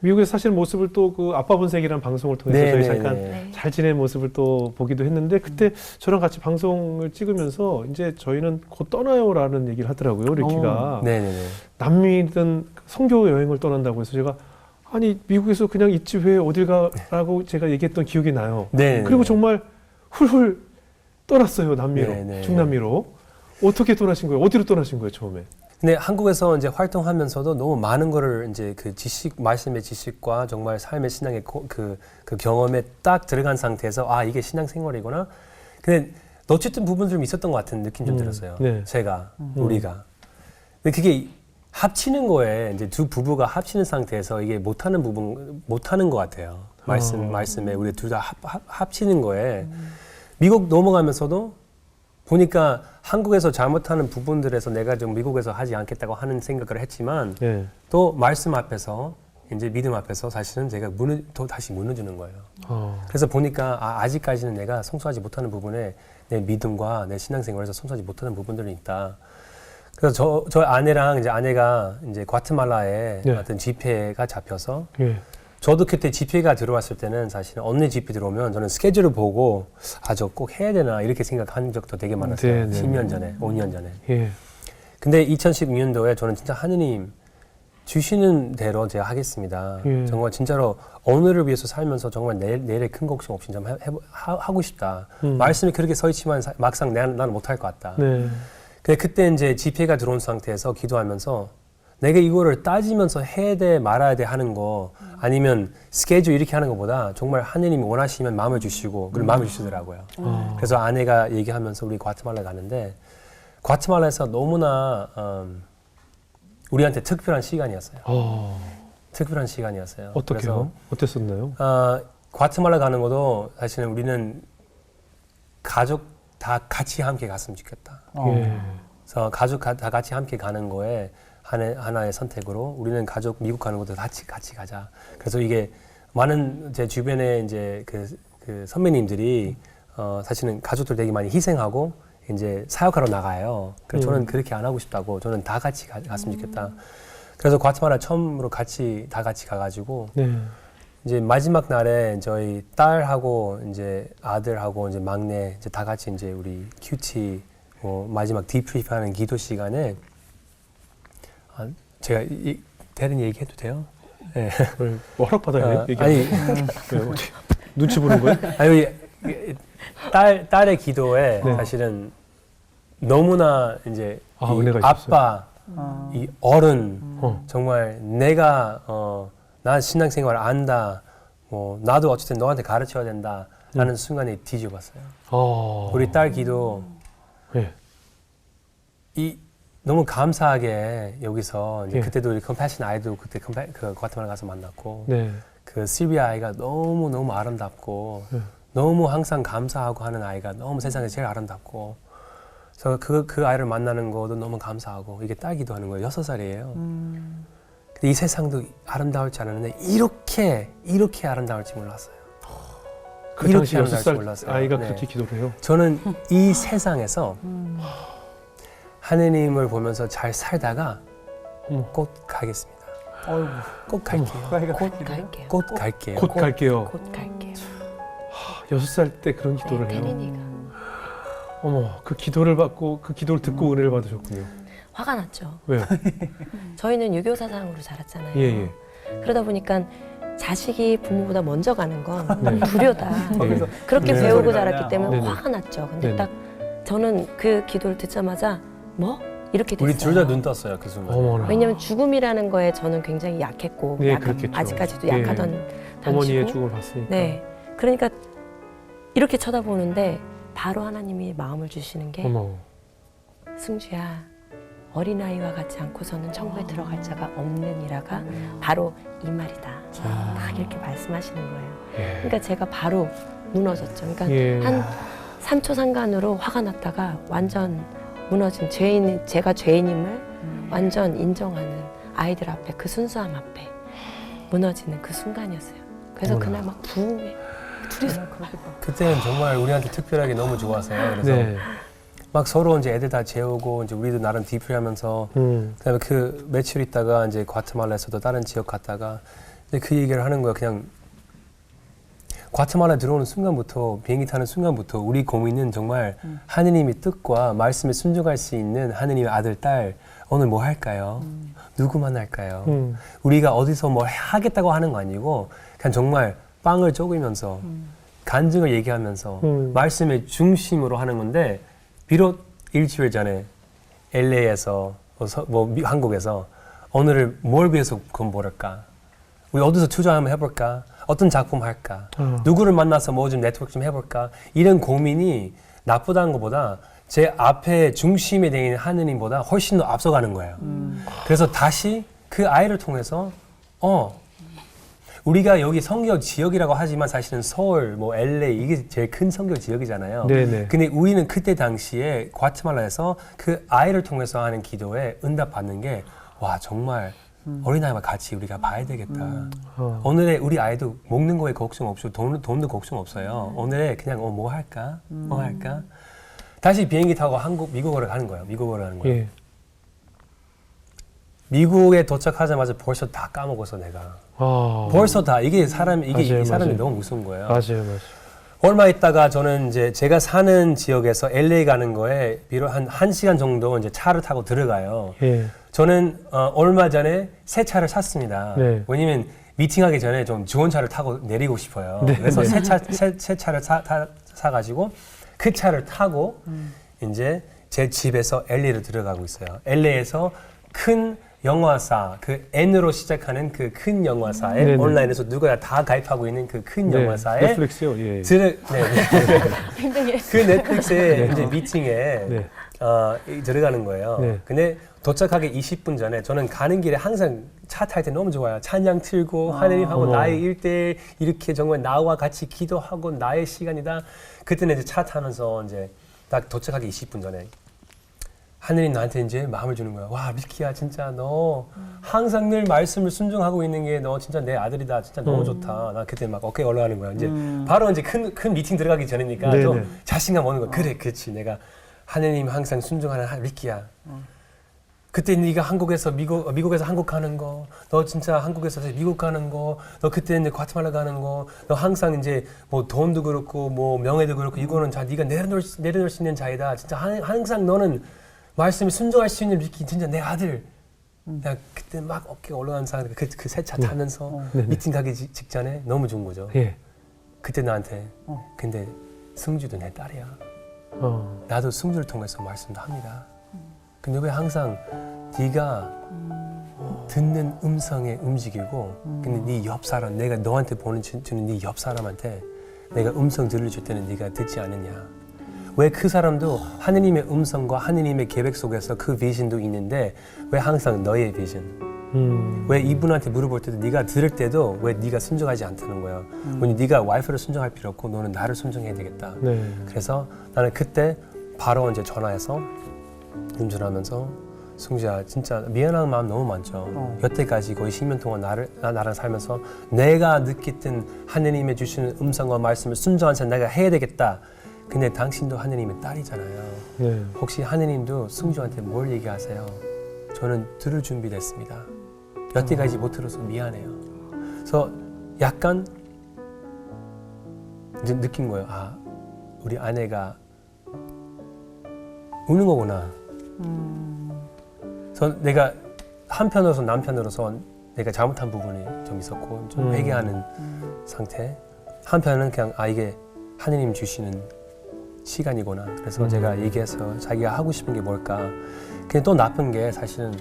미국에서 사실 모습을 또 그 아빠 본색이라는 방송을 통해서 저희 잠깐 네. 잘 지낸 모습을 또 보기도 했는데 그때 저랑 같이 방송을 찍으면서 이제 저희는 곧 떠나요라는 얘기를 하더라고요. 리키가 네네네. 남미든 선교 여행을 떠난다고 해서 제가 아니 미국에서 그냥 있지 왜 어딜 가라고 제가 얘기했던 기억이 나요. 네. 그리고 정말 훌훌 떠났어요. 남미로 네네. 중남미로. 어떻게 떠나신 거예요? 어디로 떠나신 거예요 처음에? 근데 한국에서 이제 활동하면서도 너무 많은 거를 이제 그 지식, 말씀의 지식과 정말 삶의 신앙의 그 경험에 딱 들어간 상태에서 아, 이게 신앙생활이구나. 근데 놓쳤던 부분 좀 있었던 것 같은 느낌 좀 들었어요. 네. 제가, 우리가. 근데 그게 합치는 거에 이제 두 부부가 합치는 상태에서 이게 못하는 부분, 못하는 것 같아요. 말씀에 우리 둘 다 합치는 거에 미국 넘어가면서도 보니까 한국에서 잘못하는 부분들에서 내가 좀 미국에서 하지 않겠다고 하는 생각을 했지만 네. 또 말씀 앞에서 이제 믿음 앞에서 사실은 제가 또 다시 무너지는 거예요. 그래서 보니까 아직까지는 내가 성수하지 못하는 부분에 내 믿음과 내 신앙생활에서 성수하지 못하는 부분들이 있다. 그래서 저 아내랑 이제 아내가 이제 과테말라에 네. 어떤 집회가 잡혀서 예. 저도 그때 집회가 들어왔을 때는 사실 언니 집회 들어오면 저는 스케줄을 보고 저 꼭 해야 되나 이렇게 생각한 적도 되게 많았어요. 네, 네. 10년 전에, 5년 전에. 예. 근데 2016년도에 저는 진짜 하느님 주시는 대로 제가 하겠습니다. 예. 정말 진짜로 오늘을 위해서 살면서 정말 내일의 큰 걱정 없이 좀 하고 싶다. 말씀이 그렇게 서 있지만 막상 나는 못할 것 같다. 네. 근데 그때 이제 집회가 들어온 상태에서 기도하면서 내가 이거를 따지면서 해야 돼 말아야 돼 하는 거 아니면 스케줄 이렇게 하는 것보다 정말 하느님이 원하시면 마음을 주시고 그리고 마음을 주시더라고요. 그래서 아내가 얘기하면서 우리 과테말라 가는데 과테말라에서 너무나 우리한테 특별한 시간이었어요. 특별한 시간이었어요. 어떻게요? 어땠었나요? 과테말라 가는 것도 사실은 우리는 가족 다 같이 함께 갔으면 좋겠다. 예. 그래서 가족 다 같이 함께 가는 거에 하나의 선택으로 우리는 가족 미국 가는 것도 같이 가자. 그래서 이게 많은 제 주변에 이제 그 선배님들이 사실은 가족들 되게 많이 희생하고 이제 사역하러 나가요. 그래서 저는 그렇게 안 하고 싶다고 저는 다 같이 갔으면 좋겠다. 그래서 과테말라 처음으로 다 같이 가가지고 네. 이제 마지막 날에 저희 딸하고 이제 아들하고 이제 막내 이제 다 같이 이제 우리 큐티 마지막 디프리프하는 기도 시간에 제가 대른 얘기해도 돼요? 네. 뭐 허락받아야 돼요? 아니 네, 어디 눈치 보는 거예요? 아니 딸의 기도에 네. 사실은 너무나 이제 이 은혜가 아빠 이 어른 어. 정말 내가 나 신앙생활 안다 나도 어쨌든 너한테 가르쳐야 된다라는 순간에 뒤집었어요. 우리 딸 기도 예. 너무 감사하게 여기서 이제 예. 그때도 우리 컴패션 아이도 그때 그 과테말라 가서 만났고 네. 그 실비아 아이가 너무 아름답고 너무 항상 감사하고 하는 아이가 너무 세상에 제일 아름답고 그래서 그 아이를 만나는 것도 너무 감사하고 이게 딸 기도하는 거예요. 6살이에요. 근데 이 세상도 아름다울 줄 알았는데 이렇게 아름다울 줄 몰랐어요. 그 이렇게 당시 아름다울 줄 6살 몰랐어요. 아이가 네. 그렇게 기도를 해요? 저는 이 세상에서 하느님을 보면서 잘 살다가 꼭 가겠습니다. 꼭 갈게요. 곧 갈게요. 꼭 갈게요. 곧 갈게요. 곧 갈게요. 6살 때 그런 기도를 해요? 태린이가 어머, 그 기도를 받고 그 기도를 듣고 은혜를 받으셨군요. 화가 났죠. 왜요? 저희는 유교 사상으로 자랐잖아요. 예. 그러다 보니까 자식이 부모보다 먼저 가는 건 네. 불효다. 거기서 그렇게 네. 배우고 소리가 자랐기 나요. 때문에 네네. 화가 났죠. 근데 네네. 딱 저는 그 기도를 듣자마자 뭐? 이렇게 됐어요. 우리 둘 다 눈 떴어요 그 순간. 어머나. 왜냐면 죽음이라는 거에 저는 굉장히 약했고 네, 그렇겠죠. 아직까지도 예. 약하던 어머니의 당시고 죽음을 봤으니까. 네. 그러니까 이렇게 쳐다보는데 바로 하나님이 마음을 주시는 게 어머. 승주야 어린아이와 같지 않고서는 천국에 들어갈 자가 없느니라가 바로 이 말이다. 딱 이렇게 말씀하시는 거예요. 예. 그러니까 제가 바로 무너졌죠. 그러니까 예. 한 3초 상간으로 화가 났다가 완전 무너진 제가 죄인임을 완전 인정하는 아이들 앞에 그 순수함 앞에 무너지는 그 순간이었어요. 그래서 어머나. 그날 막 부흥해. 둘이서 그때는 정말 우리한테 특별하게 너무 좋았어요. 그래서 네. 막 서로 이제 애들 다 재우고 이제 우리도 나름 디프리하면서 그다음에 그 며칠 있다가 이제 과테말라에서도 다른 지역 갔다가 근데 그 얘기를 하는 거야. 그냥 과테말라 들어오는 순간부터 비행기 타는 순간부터 우리 고민은 정말 하느님의 뜻과 말씀에 순종할 수 있는 하느님의 아들, 딸 오늘 뭐 할까요? 누구 만날까요? 우리가 어디서 뭐 하겠다고 하는 거 아니고 그냥 정말 빵을 쪼개면서 간증을 얘기하면서 말씀의 중심으로 하는 건데 비록 일주일 전에 LA에서 한국에서 오늘을 뭘 위해서 공부할까? 우리 어디서 투자 한번 해볼까? 어떤 작품 할까? 누구를 만나서 뭐 좀 네트워크 좀 해볼까? 이런 고민이 나쁘다는 것보다 제 앞에 중심에 있는 하느님보다 훨씬 더 앞서가는 거예요. 그래서 다시 그 아이를 통해서 우리가 여기 성교 지역이라고 하지만 사실은 서울, 뭐 LA 이게 제일 큰 성교 지역이잖아요. 네네. 근데 우리는 그때 당시에 과테말라에서 그 아이를 통해서 하는 기도에 응답 받는 게 와 정말 어린아이와 같이 우리가 봐야 되겠다. 오늘의 우리 아이도 먹는 거에 걱정 없고 돈도 걱정 없어요. 오늘에 그냥 뭐 할까? 뭐 할까? 다시 비행기 타고 미국으로 가는 거예요. 미국으로 가는 거예요. 예. 미국에 도착하자마자 벌써 다 까먹었어 내가. 벌써 다 이게 사람이 맞아요. 너무 무서운 거예요. 맞아요. 얼마 있다가 저는 이제 제가 사는 지역에서 LA 가는 거에 비록 한 1시간 정도 이제 차를 타고 들어가요. 예. 저는 얼마 전에 새 차를 샀습니다. 네. 왜냐면 미팅하기 전에 좀 좋은 차를 타고 내리고 싶어요. 네, 그래서 네. 새 차를 사가지고 그 차를 타고 이제 제 집에서 LA로 들어가고 있어요. LA에서 큰 영화사, 그 N으로 시작하는 그 큰 영화사에 네네. 온라인에서 누가 다 가입하고 있는 그 큰 네. 영화사에 넷플릭스요. 예. 그 넷플릭스의 이제 미팅에 네. 들어가는 거예요. 네. 근데 도착하기 20분 전에 저는 가는 길에 항상 차 탈 때 너무 좋아요. 찬양 틀고 하느님하고 나의 일대일 이렇게 정말 나와 같이 기도하고 나의 시간이다. 그때는 이제 차 타면서 이제 딱 도착하기 20분 전에 하느님 나한테 이제 마음을 주는 거야. 와 밀키야 진짜 너 항상 늘 말씀을 순종하고 있는 게 너 진짜 내 아들이다. 진짜 너무 좋다. 나 그때 막 어깨 올라가는 거야. 이제 바로 이제 큰 미팅 들어가기 전이니까 네네. 좀 자신감 오는 거야. 그래 그렇지 내가 하느님 항상 순종하는 밀키야. 그때 네가 한국에서 미국에서 한국 가는 거, 너 진짜 한국에서 미국 가는 거, 너 그때 이제 과테말라 가는 거, 너 항상 이제 뭐 돈도 그렇고 뭐 명예도 그렇고 이거는 다 네가 내려놓을 수 있는 자이다. 진짜 항상 너는 말씀에 순종할 수 있는 미키 진짜 내 아들. 내가 그때 막 어깨가 올라가는 사람 그 새 차 타면서 미팅 가기 직전에 너무 좋은 거죠. 예. 그때 나한테 근데 승주도 내 딸이야. 나도 승주를 통해서 말씀도 합니다. 근데 왜 항상 네가 듣는 음성에 움직이고 근데 네 옆 사람 내가 너한테 주는 네 옆 사람한테 내가 음성 들려줄 때는 네가 듣지 않느냐. 왜 그 사람도 하느님의 음성과 하느님의 계획 속에서 그 비전도 있는데 왜 항상 너의 비전? 왜 이분한테 물어볼 때도 네가 들을 때도 왜 네가 순종하지 않다는 거야? 왜냐면 네가 와이프를 순종할 필요 없고 너는 나를 순종해야 되겠다. 네. 그래서 나는 그때 바로 이제 전화해서 운전하면서 승주야 진짜 미안한 마음 너무 많죠. 여태까지 거의 10년 동안 나랑 살면서 내가 느꼈던 하느님의 주시는 음성과 말씀을 순종한 사 내가 해야 되겠다. 근데 당신도 하느님의 딸이잖아요. 네. 혹시 하느님도 승주한테 뭘 얘기하세요? 저는 들을 준비됐습니다. 여태까지 못 들어서 미안해요. 그래서 약간 이제 느낀 거예요. 아, 우리 아내가 우는 거구나. 그래서 내가 한편으로서 남편으로서 내가 잘못한 부분이 좀 있었고 좀 회개하는 상태. 한편은 그냥 이게 하느님 주시는 시간이구나. 그래서 제가 얘기해서 자기가 하고 싶은 게 뭘까. 근데 또 나쁜 게 사실은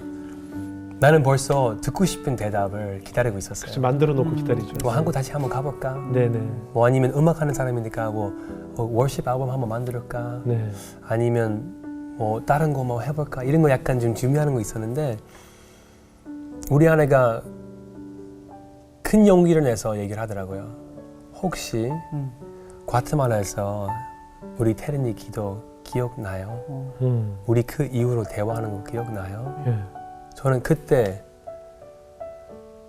나는 벌써 듣고 싶은 대답을 기다리고 있었어요. 그렇죠. 만들어 놓고 기다리죠. 뭐 한국 다시 한번 가볼까? 네네. 뭐 아니면 음악하는 사람이니까 뭐 월십 앨범 한번 만들까? 네. 아니면 뭐 다른 거 뭐 해볼까? 이런 거 약간 좀 준비하는 거 있었는데 우리 아내가 큰 용기를 내서 얘기를 하더라고요. 혹시 과테말라에서 우리 테르니 기도 기억나요? 우리 그 이후로 대화하는 거 기억나요? 예. 저는 그때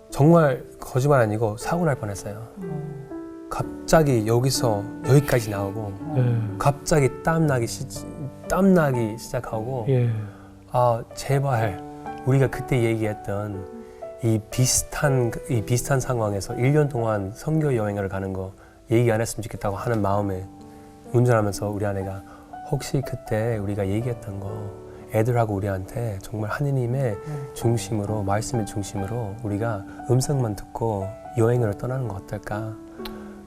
정말 거짓말 아니고 사고 날 뻔했어요. 갑자기 여기서 여기까지 나오고 예. 갑자기 땀나기 시작하고 예. 아 제발 우리가 그때 얘기했던 이 비슷한 상황에서 1년 동안 선교 여행을 가는 거 얘기 안 했으면 좋겠다고 하는 마음에 운전하면서 우리 아내가 혹시 그때 우리가 얘기했던 거 애들하고 우리한테 정말 하느님의 중심으로 말씀의 중심으로 우리가 음성만 듣고 여행을 떠나는 거 어떨까?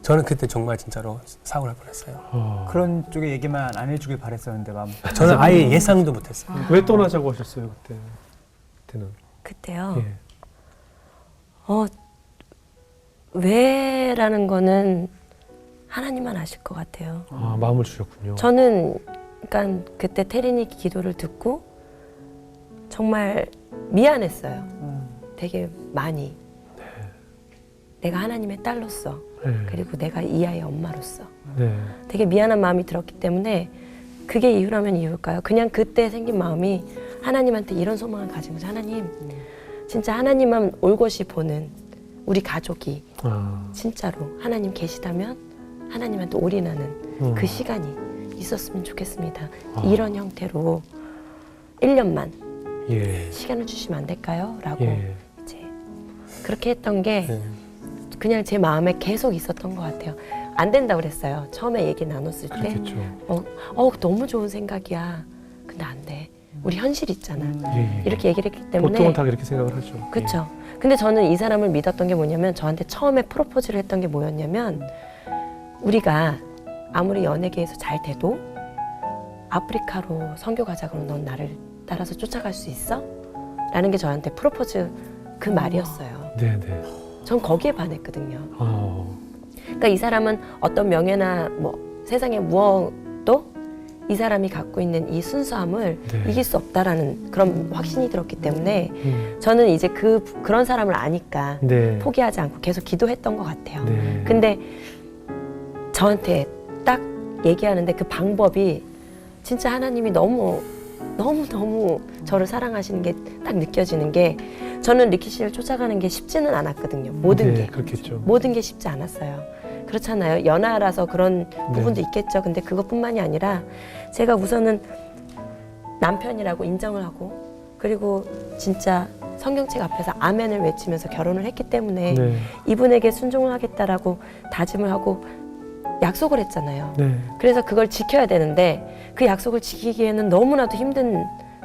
저는 그때 정말 진짜로 사고를 할 뻔했어요. 그런 쪽의 얘기만 안 해주길 바랬었는데 마음. 저는 아예 예상도 못했어요. 왜 떠나자고 하셨어요 그때는? 그때요. 예. 왜라는 거는 하나님만 아실 것 같아요. 아, 마음을 주셨군요. 저는 그러니까 그때 태린이 기도를 듣고 정말 미안했어요. 되게 많이. 내가 하나님의 딸로서 네. 그리고 내가 이 아이의 엄마로서 네. 되게 미안한 마음이 들었기 때문에 그게 이유라면 이유일까요? 그냥 그때 생긴 마음이 하나님한테 이런 소망을 가진 거죠. 하나님, 진짜 하나님만 올곧이 보는 우리 가족이 진짜로 하나님 계시다면 하나님한테 올인하는 그 시간이 있었으면 좋겠습니다. 이런 형태로 1년만 예. 시간을 주시면 안 될까요? 라고 예. 이제 그렇게 했던 게 네. 그냥 제 마음에 계속 있었던 것 같아요. 안 된다고 그랬어요. 처음에 얘기 나눴을 때 그렇겠죠. 너무 좋은 생각이야. 근데 안 돼. 우리 현실 있잖아. 예. 이렇게 얘기를 했기 때문에 보통은 다 그렇게 생각을 하죠. 그렇죠. 근데 저는 이 사람을 믿었던 게 뭐냐면 저한테 처음에 프로포즈를 했던 게 뭐였냐면 우리가 아무리 연예계에서 잘 돼도 아프리카로 선교 가자 그러면 넌 나를 따라서 쫓아갈 수 있어? 라는 게 저한테 프로포즈 그 말이었어요. 네네. 전 거기에 반했거든요. 어. 그러니까 이 사람은 어떤 명예나 뭐 세상의 무엇도 이 사람이 갖고 있는 이 순수함을 네. 이길 수 없다라는 그런 확신이 들었기 때문에 저는 이제 그런 사람을 아니까 네. 포기하지 않고 계속 기도했던 것 같아요. 네. 근데 저한테 딱 얘기하는데 그 방법이 진짜 하나님이 너무 저를 사랑하시는 게 딱 느껴지는 게 저는 리키 씨를 쫓아가는 게 쉽지는 않았거든요. 모든 네, 게. 그렇겠죠. 모든 게 쉽지 않았어요. 그렇잖아요. 연하라서 그런 부분도 있겠죠. 근데 그것뿐만이 아니라 제가 우선은 남편이라고 인정을 하고 그리고 진짜 성경책 앞에서 아멘을 외치면서 결혼을 했기 때문에 네. 이분에게 순종을 하겠다라고 다짐을 하고 약속을 했잖아요. 네. 그래서 그걸 지켜야 되는데 그 약속을 지키기에는 너무나도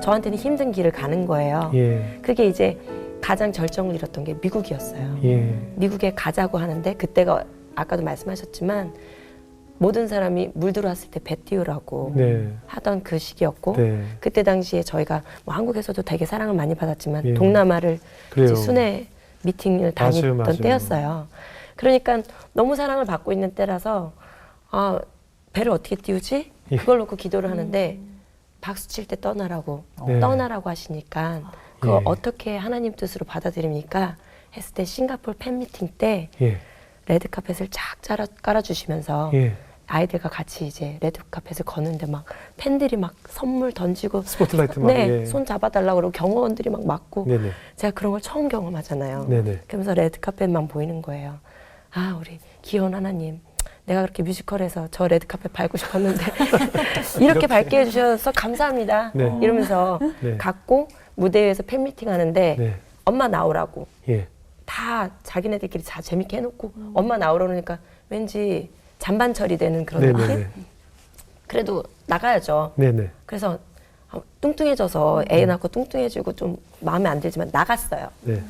저한테는 힘든 길을 가는 거예요. 예. 그게 이제 가장 절정을 잃었던 게 미국이었어요. 예. 미국에 가자고 하는데 그때가 아까도 말씀하셨지만 모든 사람이 물 들어왔을 때 배 띄우라고 네. 하던 그 시기였고 네. 그때 당시에 저희가 뭐 한국에서도 되게 사랑을 많이 받았지만 예. 동남아를 그래요. 이제 순회 미팅을 다녔던 맞아요. 때였어요. 그러니까 너무 사랑을 받고 있는 때라서 배를 어떻게 띄우지? 예. 그걸 놓고 기도를 하는데 박수 칠 때 떠나라고 네. 떠나라고 하시니까 그걸 예. 어떻게 하나님 뜻으로 받아들입니까? 했을 때 싱가포르 팬미팅 때 예. 레드카펫을 쫙 깔아주시면서 예. 아이들과 같이 이제 레드카펫을 거는데 막 팬들이 막 선물 던지고 스포트라이트 막. 네, 예. 손 잡아달라고 그러고 경호원들이 막 맞고 네네. 제가 그런 걸 처음 경험하잖아요. 네네. 그러면서 레드카펫만 보이는 거예요. 아, 우리 귀여운 하나님. 내가 그렇게 뮤지컬에서 저 레드카펫 밟고 싶었는데 이렇게 밟게 해주셔서 감사합니다. 네. 이러면서 네. 갔고 무대 위에서 팬미팅 하는데 네. 엄마 나오라고 예. 다 자기네들끼리 다 재밌게 해놓고 엄마 나오라니까 왠지 잔반 처리되는 그런 네네네. 느낌? 그래도 나가야죠. 네네. 그래서 뚱뚱해져서 애 낳고 뚱뚱해지고 좀 마음에 안 들지만 나갔어요. 네.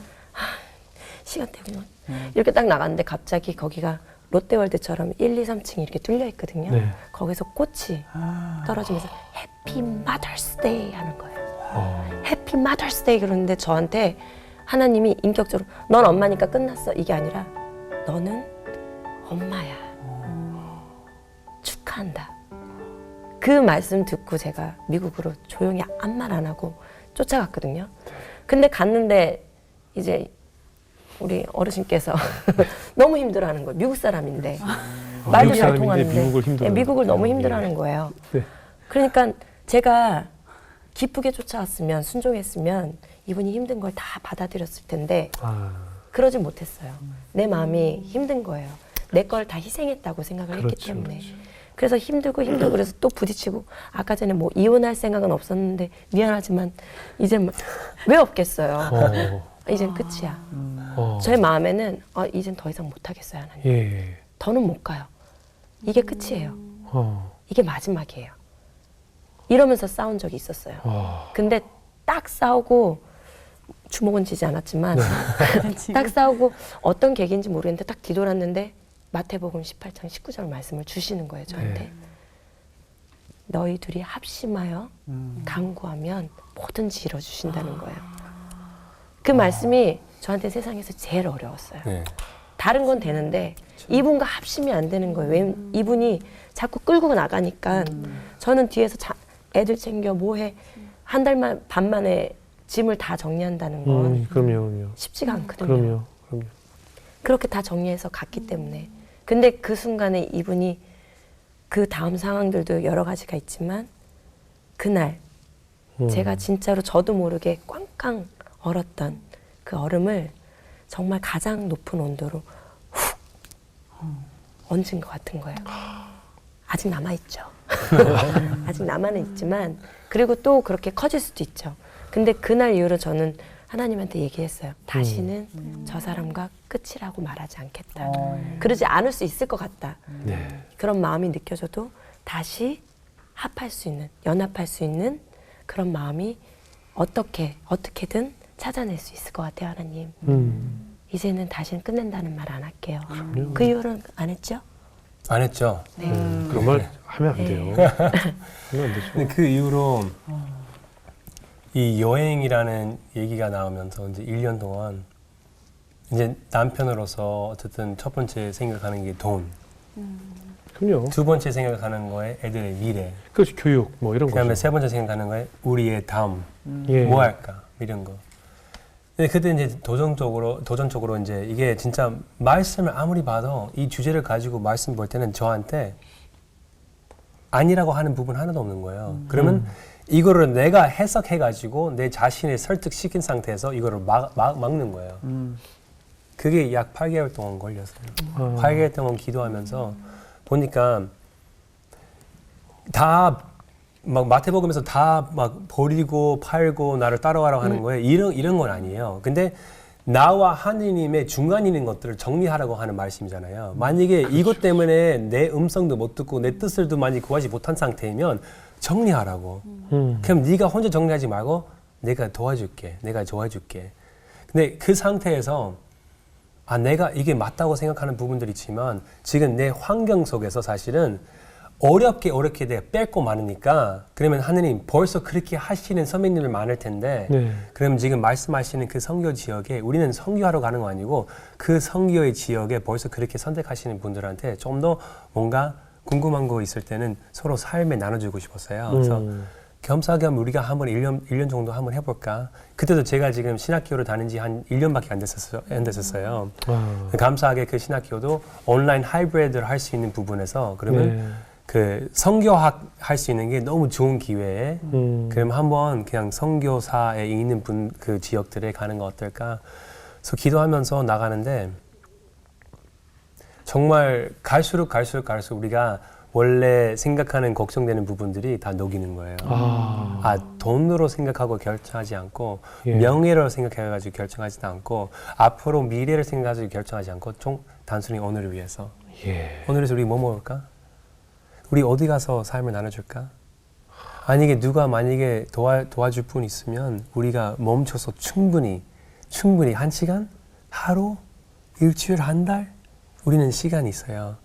시간 때문에 이렇게 딱 나갔는데 갑자기 거기가 롯데월드처럼 1, 2, 3층이 이렇게 뚫려 있거든요. 네. 거기서 꽃이 떨어지면서 해피 마더스데이 하는 거예요. 해피 마더스데이 그러는데 저한테 하나님이 인격적으로 넌 엄마니까 끝났어 이게 아니라 너는 엄마야. 축하한다. 그 말씀 듣고 제가 미국으로 조용히 아무 말 안 하고 쫓아갔거든요. 근데 갔는데 이제 우리 어르신께서 너무 힘들어하는 거예요. 미국 사람인데 말도 미국 잘 사람인데 통하는데 미국을 힘들어하는 미국을 너무 거죠. 힘들어하는 거예요. 네. 그러니까 제가 기쁘게 쫓아왔으면 순종했으면 이분이 힘든 걸 다 받아들였을 텐데 그러지 못했어요. 내 마음이 힘든 거예요. 내 걸 다 희생했다고 생각을 했기 그렇죠, 때문에. 그렇죠. 그래서 힘들고 그래서 또 부딪히고 아까 전에 뭐 이혼할 생각은 없었는데 미안하지만 이제 왜 없겠어요. 이젠 끝이야. 어. 저의 마음에는 이젠 더 이상 못하겠어요, 하나님. 예. 더는 못 가요. 이게 끝이에요. 어. 이게 마지막이에요. 이러면서 싸운 적이 있었어요. 근데 딱 싸우고 주먹은 쥐지 않았지만 딱 싸우고 어떤 계기인지 모르겠는데 딱 뒤돌았는데 마태복음 18장 19절 말씀을 주시는 거예요, 저한테. 네. 너희 둘이 합심하여 간구하면 뭐든지 이뤄주신다는 거예요. 그 말씀이 저한테 세상에서 제일 어려웠어요. 네. 다른 건 되는데 이분과 합심이 안 되는 거예요. 왜 이분이 자꾸 끌고 나가니까 저는 뒤에서 애들 챙겨 뭐해 한 달만 반 만에 짐을 다 정리한다는 건 그럼요. 쉽지가 않거든요. 그럼요. 그렇게 다 정리해서 갔기 때문에. 근데 그 순간에 이분이 그 다음 상황들도 여러 가지가 있지만 그날 제가 진짜로 저도 모르게 꽝꽝 얼었던 그 얼음을 정말 가장 높은 온도로 훅 얹은 것 같은 거예요. 아직 남아있죠. 아직 남아는 있지만 그리고 또 그렇게 커질 수도 있죠. 근데 그날 이후로 저는 하나님한테 얘기했어요. 다시는 저 사람과 끝이라고 말하지 않겠다. 그러지 않을 수 있을 것 같다. 네. 그런 마음이 느껴져도 다시 합할 수 있는, 연합할 수 있는 그런 마음이 어떻게든 찾아낼 수 있을 것 같아요, 하나님. 이제는 다시는 끝낸다는 말 안 할게요. 그 이후로는 안 했죠? 안 했죠. 네. 그런 말 하면 안 돼요. 하면 안 되죠. 근데 그 이후로 이 여행이라는 얘기가 나오면서 이제 1년 동안 이제 남편으로서 어쨌든 첫 번째 생각하는 게 돈, 그럼요. 두 번째 생각하는 거에 애들의 미래, 그렇지, 교육 뭐 이런 그다음에 거죠. 세 번째 생각하는 거에 우리의 다음 예. 뭐 할까 이런 거. 근데 그때 이제 도전적으로 이제 이게 진짜 말씀을 아무리 봐도 이 주제를 가지고 말씀 볼 때는 저한테 아니라고 하는 부분 하나도 없는 거예요. 그러면 이거를 내가 해석해가지고 내 자신을 설득시킨 상태에서 이거를 막는 거예요. 그게 약 8개월 동안 걸렸어요. 8개월 동안 기도하면서 보니까 다 막 마태복음에서 다 막 버리고 팔고 나를 따라와라고 하는 거예요. 이런 건 아니에요. 근데 나와 하느님의 중간에 있는 것들을 정리하라고 하는 말씀이잖아요. 만약에 이것 때문에 내 음성도 못 듣고 내 뜻을도 많이 구하지 못한 상태이면 정리하라고. 그럼 네가 혼자 정리하지 말고 내가 도와줄게. 내가 도와줄게. 근데 그 상태에서 내가 이게 맞다고 생각하는 부분들이 있지만 지금 내 환경 속에서 사실은 어렵게 내가 뺏고 많으니까 그러면 하느님 벌써 그렇게 하시는 선배님들 많을 텐데 네. 그럼 지금 말씀하시는 그 선교 지역에 우리는 선교하러 가는 거 아니고 그 선교의 지역에 벌써 그렇게 선택하시는 분들한테 좀 더 뭔가 궁금한 거 있을 때는 서로 삶에 나눠주고 싶었어요. 그래서 겸사겸 우리가 한번 1년 정도 한번 해볼까. 그때도 제가 지금 신학교를 다닌 지 한 1년밖에 안 됐었어요. 감사하게 그 신학교도 온라인 하이브리드를 할 수 있는 부분에서 그러면 네. 그 선교학 할 수 있는 게 너무 좋은 기회에 그럼 한번 그냥 선교사에 있는 그 지역들에 가는 거 어떨까. 그래서 기도하면서 나가는데 정말 갈수록 우리가 원래 생각하는 걱정되는 부분들이 다 녹이는 거예요. 돈으로 생각하고 결정하지 않고 예. 명예로 생각해가지고 결정하지도 않고 앞으로 미래를 생각해가지고 결정하지 않고 단순히 오늘을 위해서 예. 오늘에서 우리 뭐 먹을까? 우리 어디 가서 삶을 나눠줄까? 아니 누가 만약에 도와줄 분 있으면 우리가 멈춰서 충분히 1시간? 하루? 일주일? 한 달? 우리는 시간이 있어요.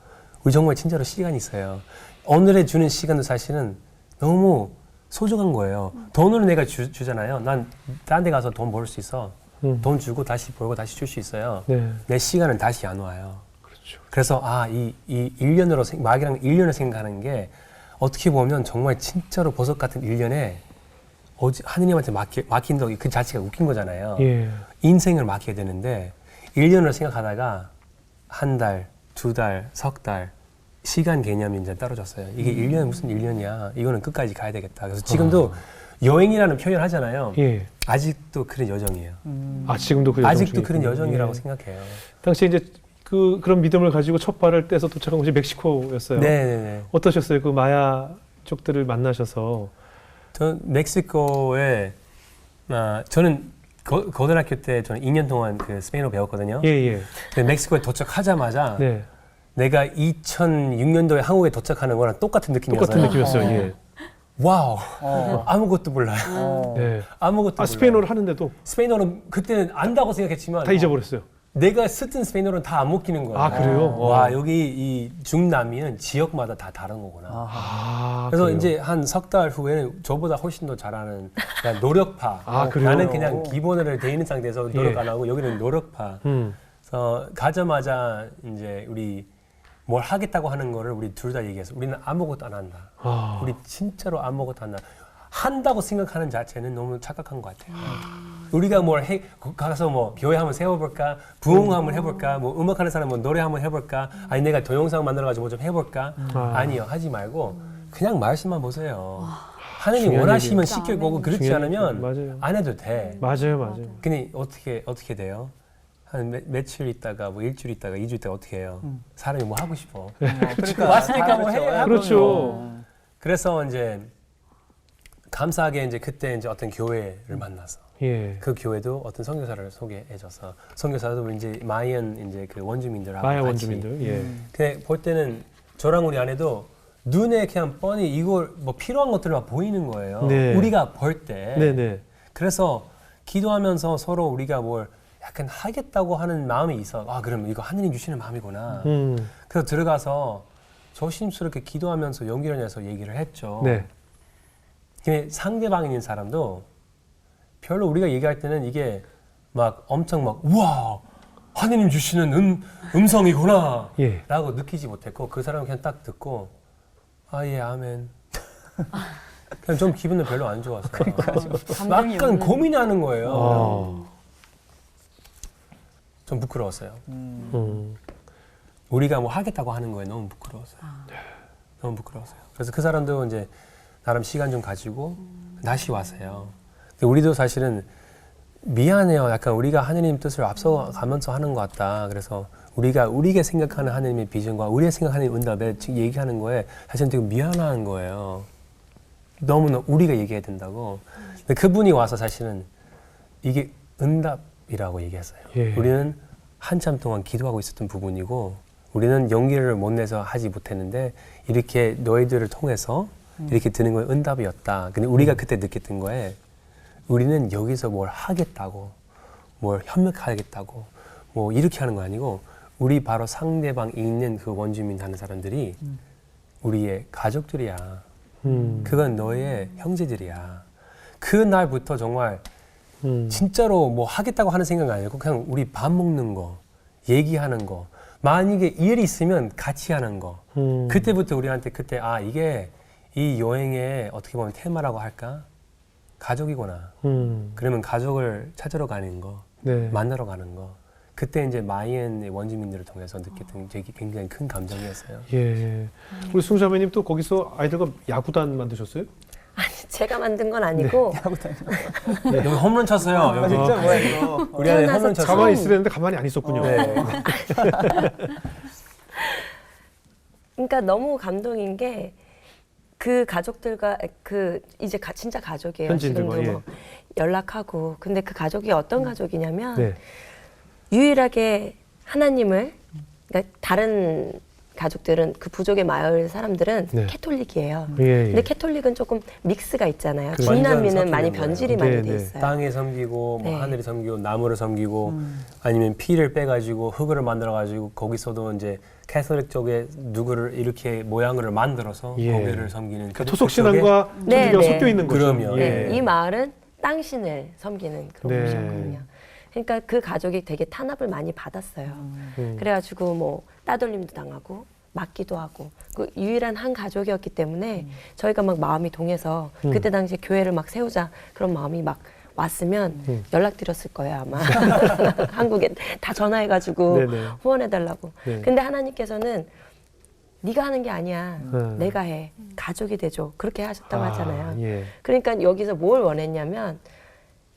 우리 정말 진짜로 시간이 있어요. 오늘에 주는 시간도 사실은 너무 소중한 거예요. 돈으로 내가 주잖아요. 난 딴 데 가서 돈 벌 수 있어. 돈 주고 다시 벌고 다시 줄 수 있어요. 네. 내 시간은 다시 안 와요. 그렇죠. 그래서 이 1년으로 마귀랑 1년을 생각하는 게 어떻게 보면 정말 진짜로 보석 같은 1년에 하느님한테 맡긴다고 그 자체가 웃긴 거잖아요. 예. 인생을 맡겨야 되는데 1년을 생각하다가 한 달, 두 달, 석 달 시간 개념이 이제 떨어졌어요. 이게 1년은 무슨 1년이야. 이거는 끝까지 가야 되겠다. 그래서 지금도 여행이라는 표현 하잖아요. 예. 아직도 그런 여정이에요. 지금도 그 여정 아직도 중에 그런 있군요. 여정이라고 예. 생각해요. 당시 이제 그런 믿음을 가지고 첫 발을 떼서 도착한 곳이 멕시코였어요. 네네네. 어떠셨어요? 그 마야 쪽들을 만나셔서. 전 멕시코에 저는 고등학교 때 저는 2년 동안 그 스페인어 배웠거든요. 예, 예. 근데 멕시코에 도착하자마자 네. 내가 2006년도에 한국에 도착하는 거랑 똑같은 느낌이었어요. 똑같은 느낌이었어요. 예. 와우. 아무것도 몰라요. 네. 아무것도 몰라요. 스페인어를 하는데도 스페인어는 그때는 안다고 생각했지만 다 잊어버렸어요. 내가 쓰던 스페인어는 다 안 먹히는 거예요. 아, 그래요? 와, 여기 이 중남미는 지역마다 다 다른 거구나. 아, 그래서 그래요? 이제 한 석 달 후에는 저보다 훨씬 더 잘하는 그냥 노력파. 아, 그래요? 나는 그냥 기본으로 돼 있는 상태에서 노력 예. 안 하고 여기는 노력파. 음. 그래서 가자마자 이제 우리 뭘 하겠다고 하는 거를 우리 둘 다 얘기해서 우리는 아무것도 안 한다. 아. 우리 진짜로 아무것도 안 한다. 한다고 생각하는 자체는 너무 착각한 것 같아요. 우리가 뭘 해, 가서 뭐 교회 한번 세워볼까, 부흥 한번 해볼까, 뭐 음악하는 사람 뭐 노래 한번 해볼까, 아니 내가 동영상 만들어가지고 뭐 좀 해볼까. 아니요, 하지 말고 그냥 말씀만 보세요. 하느님 중요한 원하시면 얘기예요. 시킬 거고 그렇지 중요한 않으면 맞아요. 안 해도 돼. 맞아요, 맞아요. 근데 어떻게 돼요? 한 며칠 있다가 뭐 일주일 있다가 2주 있다가 어떻게 해요? 사람이 뭐 하고 싶어. 그러니까 왔으니까 뭐 해. 그렇죠. 그래서 이제 감사하게 이제 그때 이제 어떤 교회를 만나서 예. 그 교회도 어떤 선교사를 소개해줘서 선교사도 이제 마이언 이제 그 원주민들하고 마야 같이. 원주민들. 예. 근데 볼 때는 저랑 우리 아내도 눈에 그냥 뻔히 이걸 뭐 필요한 것들이 막 보이는 거예요. 네. 우리가 볼 때. 네네. 그래서 기도하면서 서로 우리가 뭘 약간 하겠다고 하는 마음이 있어. 아, 그럼 이거 하느님 주시는 마음이구나. 그래서 들어가서 조심스럽게 기도하면서 용기를 내서 얘기를 했죠. 네. 근데 상대방에 있는 사람도 별로 우리가 얘기할 때는 이게 막 엄청 막 우와 하느님 주시는 음성이구나 예. 라고 느끼지 못했고 그 사람은 그냥 딱 듣고 아 예 아멘 그냥 좀 기분은 별로 안 좋았어요. 감정이 약간 없는. 고민하는 거예요. 아. 좀 부끄러웠어요. 음. 우리가 뭐 하겠다고 하는 거에 너무 부끄러웠어요. 너무 부끄러웠어요. 그래서 그 사람도 이제 나름 시간 좀 가지고 다시 왔어요. 근데 우리도 사실은 미안해요. 약간 우리가 하느님 뜻을 앞서가면서 하는 것 같다. 그래서 우리가 생각하는 하느님의 비전과 우리가 생각하는 응답에 지금 얘기하는 거에 사실은 되게 미안한 거예요. 너무나 우리가 얘기해야 된다고. 근데 그분이 와서 사실은 이게 응답이라고 얘기했어요. 예. 우리는 한참 동안 기도하고 있었던 부분이고 우리는 용기를 못 내서 하지 못했는데 이렇게 너희들을 통해서 이렇게 드는 건 응답이었다. 근데 우리가 그때 느꼈던 거에 우리는 여기서 뭘 하겠다고, 뭘 협력하겠다고, 뭐 이렇게 하는 거 아니고 우리 바로 상대방에 있는 그 원주민 하는 사람들이 우리의 가족들이야. 그건 너의 형제들이야. 그 날부터 정말 진짜로 뭐 하겠다고 하는 생각 아니고 그냥 우리 밥 먹는 거, 얘기하는 거, 만약에 일이 있으면 같이 하는 거. 그때부터 우리한테 그때 아 이게 이 여행의 어떻게 보면 테마라고 할까? 가족이구나. 그러면 가족을 찾으러 가는 거, 네. 만나러 가는 거. 그때 이제 마이언의 원주민들을 통해서 느꼈던 되게 굉장히 큰 감정이었어요. 예. 우리 승자매님 또 거기서 아이들과 야구단 만드셨어요? 아니 제가 만든 건 아니고 여기 홈런 쳤어요. 여기. 진짜 뭐야 이거. 우리 안에 태어나서 홈런 쳤어요. 가만히 있으려는데 가만히 안 있었군요. 네. 그러니까 너무 감동인 게 그 가족들과 그 이제 진짜 가족이에요. 현지인들과, 지금도 뭐 연락하고 근데 그 가족이 어떤 가족이냐면 네. 유일하게 하나님을 그러니까 다른 가족들은 그 부족의 마을 사람들은 네. 캐톨릭이에요. 예, 예. 근데 캐톨릭은 조금 믹스가 있잖아요. 그렇죠. 중남미는 완전 많이 섞이는 변질이 거예요. 많이 네, 돼 네. 있어요. 땅에 섬기고 뭐 네. 하늘에 섬기고 나무를 섬기고 아니면 피를 빼가지고 흙을 만들어가지고 거기서도 이제 캐서릭 쪽에 누구를 이렇게 모양을 만들어서 예. 거기를 섬기는 그러니까 토속 신앙과 네, 천주교가 네. 섞여 있는 거죠. 그럼요. 네, 예. 이 마을은 땅신을 섬기는 그런 네. 곳이었거든요. 그러니까 그 가족이 되게 탄압을 많이 받았어요. 그래가지고 뭐 따돌림도 당하고 맞기도 하고 그 유일한 한 가족이었기 때문에 저희가 막 마음이 동해서 그때 당시에 교회를 막 세우자 그런 마음이 막 왔으면 연락드렸을 거예요 아마 한국에 다 전화해가지고 네네. 후원해달라고. 네. 근데 하나님께서는 네가 하는 게 아니야. 내가 해. 가족이 되죠. 그렇게 하셨다고 하잖아요. 예. 그러니까 여기서 뭘 원했냐면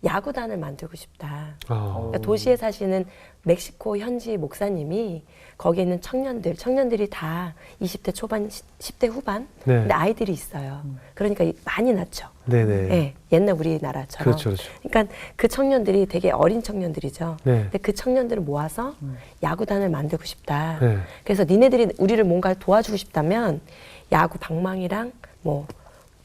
야구단을 만들고 싶다. 아. 그러니까 도시에 사시는 멕시코 현지 목사님이 거기에 있는 청년들이 다 20대 초반, 10대 후반, 네. 근데 아이들이 있어요. 그러니까 많이 낳죠. 네네. 네, 옛날 우리나라처럼. 그렇죠, 그렇죠. 그러니까 그 청년들이 되게 어린 청년들이죠. 네. 근데 그 청년들을 모아서 야구단을 만들고 싶다. 네. 그래서 니네들이 우리를 뭔가 도와주고 싶다면 야구 방망이랑 뭐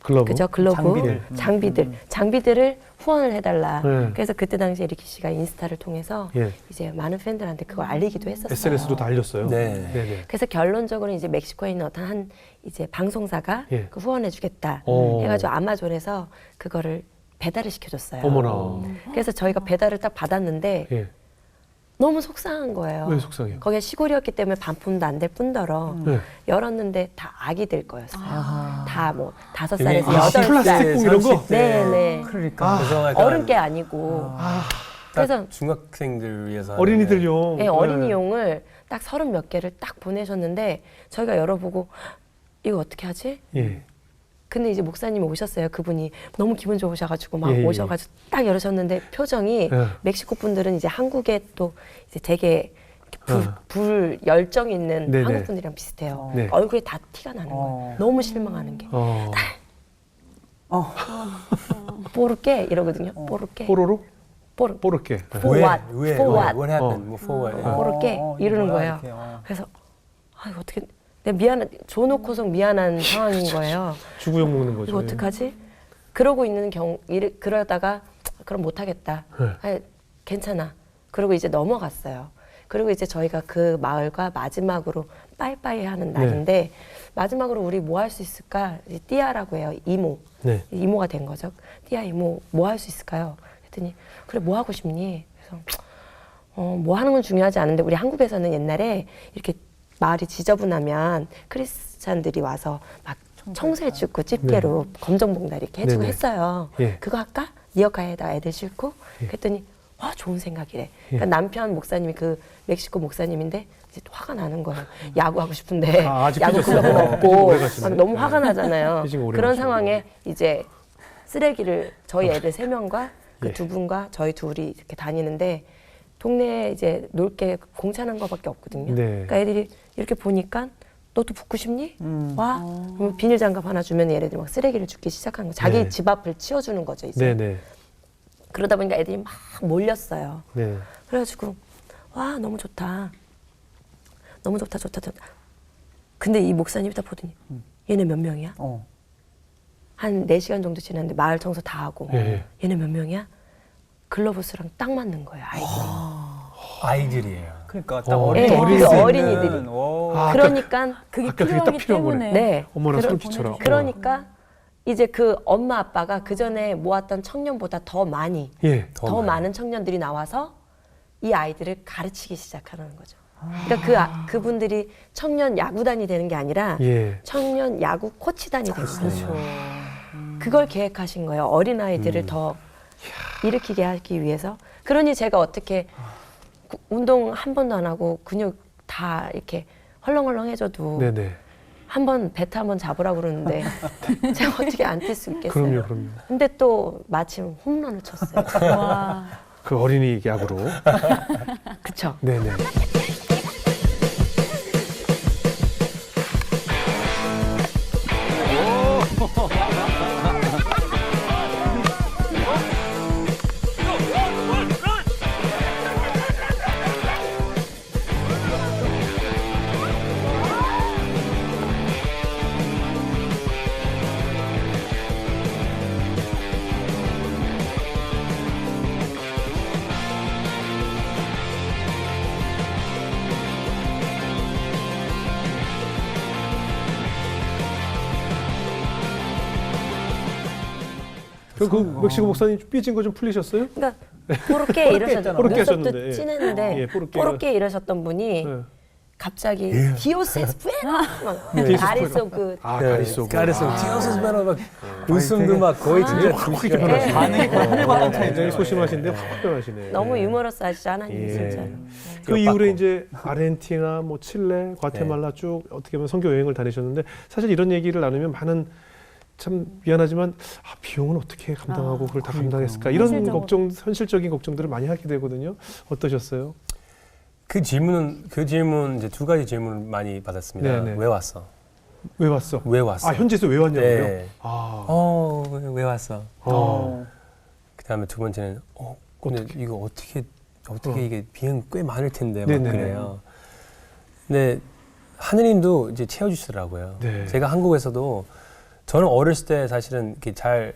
글러브. 그죠 글러브, 장비들. 장비들을 후원을 해달라. 네. 그래서 그때 당시에 리키 씨가 인스타를 통해서 예. 이제 많은 팬들한테 그걸 알리기도 했었어요. SNS로 다 알렸어요. 네. 네네. 그래서 결론적으로 이제 멕시코에 있는 어떤 한 이제 방송사가 예. 그 후원해주겠다 오. 해가지고 아마존에서 그거를 배달을 시켜줬어요. 어머나. 그래서 저희가 배달을 딱 받았는데 예. 너무 속상한 거예요. 왜 속상해요? 거기가 시골이었기 때문에 반품도 안 될 뿐더러 네. 열었는데 다 아기들 거였어요. 다 뭐 5살에서 되게 8살. 플라스틱 이런 거? 네네. 그러니까. 그래서 약간 어른 게 아니고. 그래서 그래서 중학생들 위해서 어린이들용. 네, 어린이용을 딱 30 몇 개를 딱 보내셨는데 저희가 열어보고 이거 어떻게 하지? 예. 근데 이제 목사님이 오셨어요. 그분이 너무 기분 좋으셔가지고 막 예, 예. 오셔가지고 딱 열으셨는데 표정이 예. 멕시코 분들은 이제 한국에 또 이제 되게 이렇게 어. 불 열정 있는 네네. 한국 분들이랑 비슷해요. 네. 얼굴에 다 티가 나는 거예요. 너무 실망하는 게. 어. 뽀르게 이러거든요. 뽀르게. 뽀로로? 뽀르. 뽀르게. For what? For what? What happened? 뭐 for what? 뽀르게 이러는 거예요. 그래서 아 이거 어떻게 내가 미안한 줘놓고서 미안한 상황인 거예요. 주구역 먹는 거죠. 이거 어떡하지? 그러고 있는 그러다가 그럼 못하겠다. 네. 아, 괜찮아. 그리고 이제 넘어갔어요. 그리고 이제 저희가 그 마을과 마지막으로 빠이빠이 하는 날인데 마지막으로 우리 뭐 할 수 있을까? 이제 띠아라고 해요. 이모. 네. 이모가 된 거죠. 띠아 이모 뭐 할 수 있을까요? 그랬더니 그래 뭐 하고 싶니? 그래서 뭐 하는 건 중요하지 않은데 우리 한국에서는 옛날에 이렇게 마을이 지저분하면 크리스찬들이 와서 막 청소해주고 집게로 검정봉다리 이렇게 해주고 네네. 했어요. 예. 그거 할까? 리어카에다 애들 싣고 그랬더니 와 좋은 생각이래. 그러니까 남편 목사님이 그 멕시코 목사님인데 이제 또 화가 나는 거예요. 야구하고 싶은데 아, 아직 야구 삐졌어요. 클럽은 삐지고 없고 오래 가시네. 막 너무 화가 나잖아요. 삐지고 오래 그런 가시고. 상황에 이제 쓰레기를 저희 애들 3명과 그 예. 2분과 저희 둘이 이렇게 다니는데 동네에 이제 놀 게 공차는 거밖에 없거든요. 네. 그러니까 애들이 이렇게 보니까 너도 붙고 싶니? 와. 그러면 비닐 장갑 하나 주면 얘네들이 막 쓰레기를 줍기 시작하는 거. 자기 네. 집 앞을 치워주는 거죠 이제. 네네. 그러다 보니까 애들이 막 몰렸어요. 네. 그래가지고 와 너무 좋다. 너무 좋다. 근데 이 목사님이 딱 보더니 얘네 몇 명이야? 한 4시간 정도 지났는데 마을 청소 다 하고 예. 얘네 몇 명이야? 글러브스랑 딱 맞는 거예요. 아이들이에요. 그러니까 딱 네, 어린이들이 그 있는, 어린이들이. 오. 아, 그러니까 그게 아까 그게 필요하기 딱 필요한 거네. 때문에 네. 어머나 소름 끼쳐라. 그러니까 이제 그 엄마 아빠가 그 전에 모았던 청년보다 더 많이 예. 더 많은 청년들이 나와서 이 아이들을 가르치기 시작하는 거죠. 그러니까 그분들이 청년 야구단이 되는 게 아니라 예. 청년 야구 코치단이 되는 거죠. 그걸 계획하신 거예요. 어린 아이들을 더 일으키게 하기 위해서. 그러니 제가 어떻게 운동 한 번도 안 하고 근육 다 이렇게 헐렁헐렁해져도 네네. 한번 배트 한번 잡으라고 그러는데 제가 어떻게 안 뛸 수 있겠어요. 그럼요. 근데 또 마침 홈런을 쳤어요. 와. 그 어린이 야구로. 그쵸? 네네. 그 멕시코 목사님 삐진 거 좀 풀리셨어요? 그러니까 뽀르게 이러셨던 뽀르게 눈썹도 하셨는데, 예. 진했는데 예, 뽀르게 뽀르게 이러셨던 분이 네. 갑자기 디오세스 푸에라 디오세스 다리 푸에라. 쏘그 아, 가리 쏘고. 가르쳐. 디오세스 막 웃음도 막 거의 진짜 확 네. 변하시네. 반응이 하늘과 땅 굉장히 차이네요. 소심하신데 확 변하시네. 너무 유머러스 하시죠 하나님 예. 진짜로. 그 이후에 이제 아르헨티나, 뭐 칠레, 과테말라 쭉 어떻게 보면 선교 여행을 다니셨는데 사실 이런 얘기를 나누면 많은 참 미안하지만 비용은 어떻게 감당하고 그걸 다 감당했을까 이런 현실적으로. 현실적인 걱정들을 많이 하게 되거든요. 어떠셨어요? 그 질문 이제 두 가지 질문을 많이 받았습니다. 네네. 왜 왔어? 왜 왔어? 왜 왔어? 현지에서 왜 왔냐고요? 네. 아, 왜 왔어? 그다음에 두 번째는 근데 이거 어떻게 이게 비용 꽤 많을 텐데 막 네네. 그래요. 근데 하느님도 이제 채워주시더라고요. 네. 제가 한국에서도 저는 어렸을 때 사실은 이렇게 잘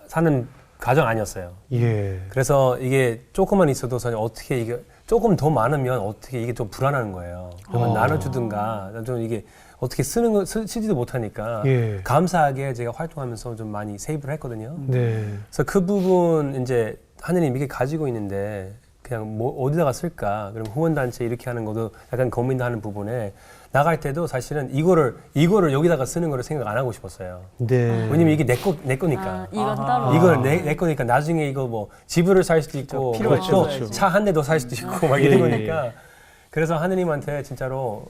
사는 가정 아니었어요. 예. 그래서 이게 조금만 있어도 저는 어떻게 이게 조금 더 많으면 어떻게 이게 좀 불안한 거예요. 그러면 나눠주든가 좀 이게 어떻게 쓰지도 못하니까 예. 감사하게 제가 활동하면서 좀 많이 세이브를 했거든요. 네. 그래서 그 부분 이제 하느님 이게 가지고 있는데 그냥 뭐 어디다가 쓸까? 그럼 후원단체 이렇게 하는 것도 약간 고민하는 부분에 나갈 때도 사실은 이거를 여기다가 쓰는 거를 생각 안 하고 싶었어요. 네. 왜냐면 이게 내 거니까. 이건 따로. 이걸 내 거니까 나중에 이거 뭐 집을 살 수도 있고 필요할 때 써야지. 또 차 한 대 더 살 수도 있고 막 예, 이런 예, 거니까 그래서 하느님한테 진짜로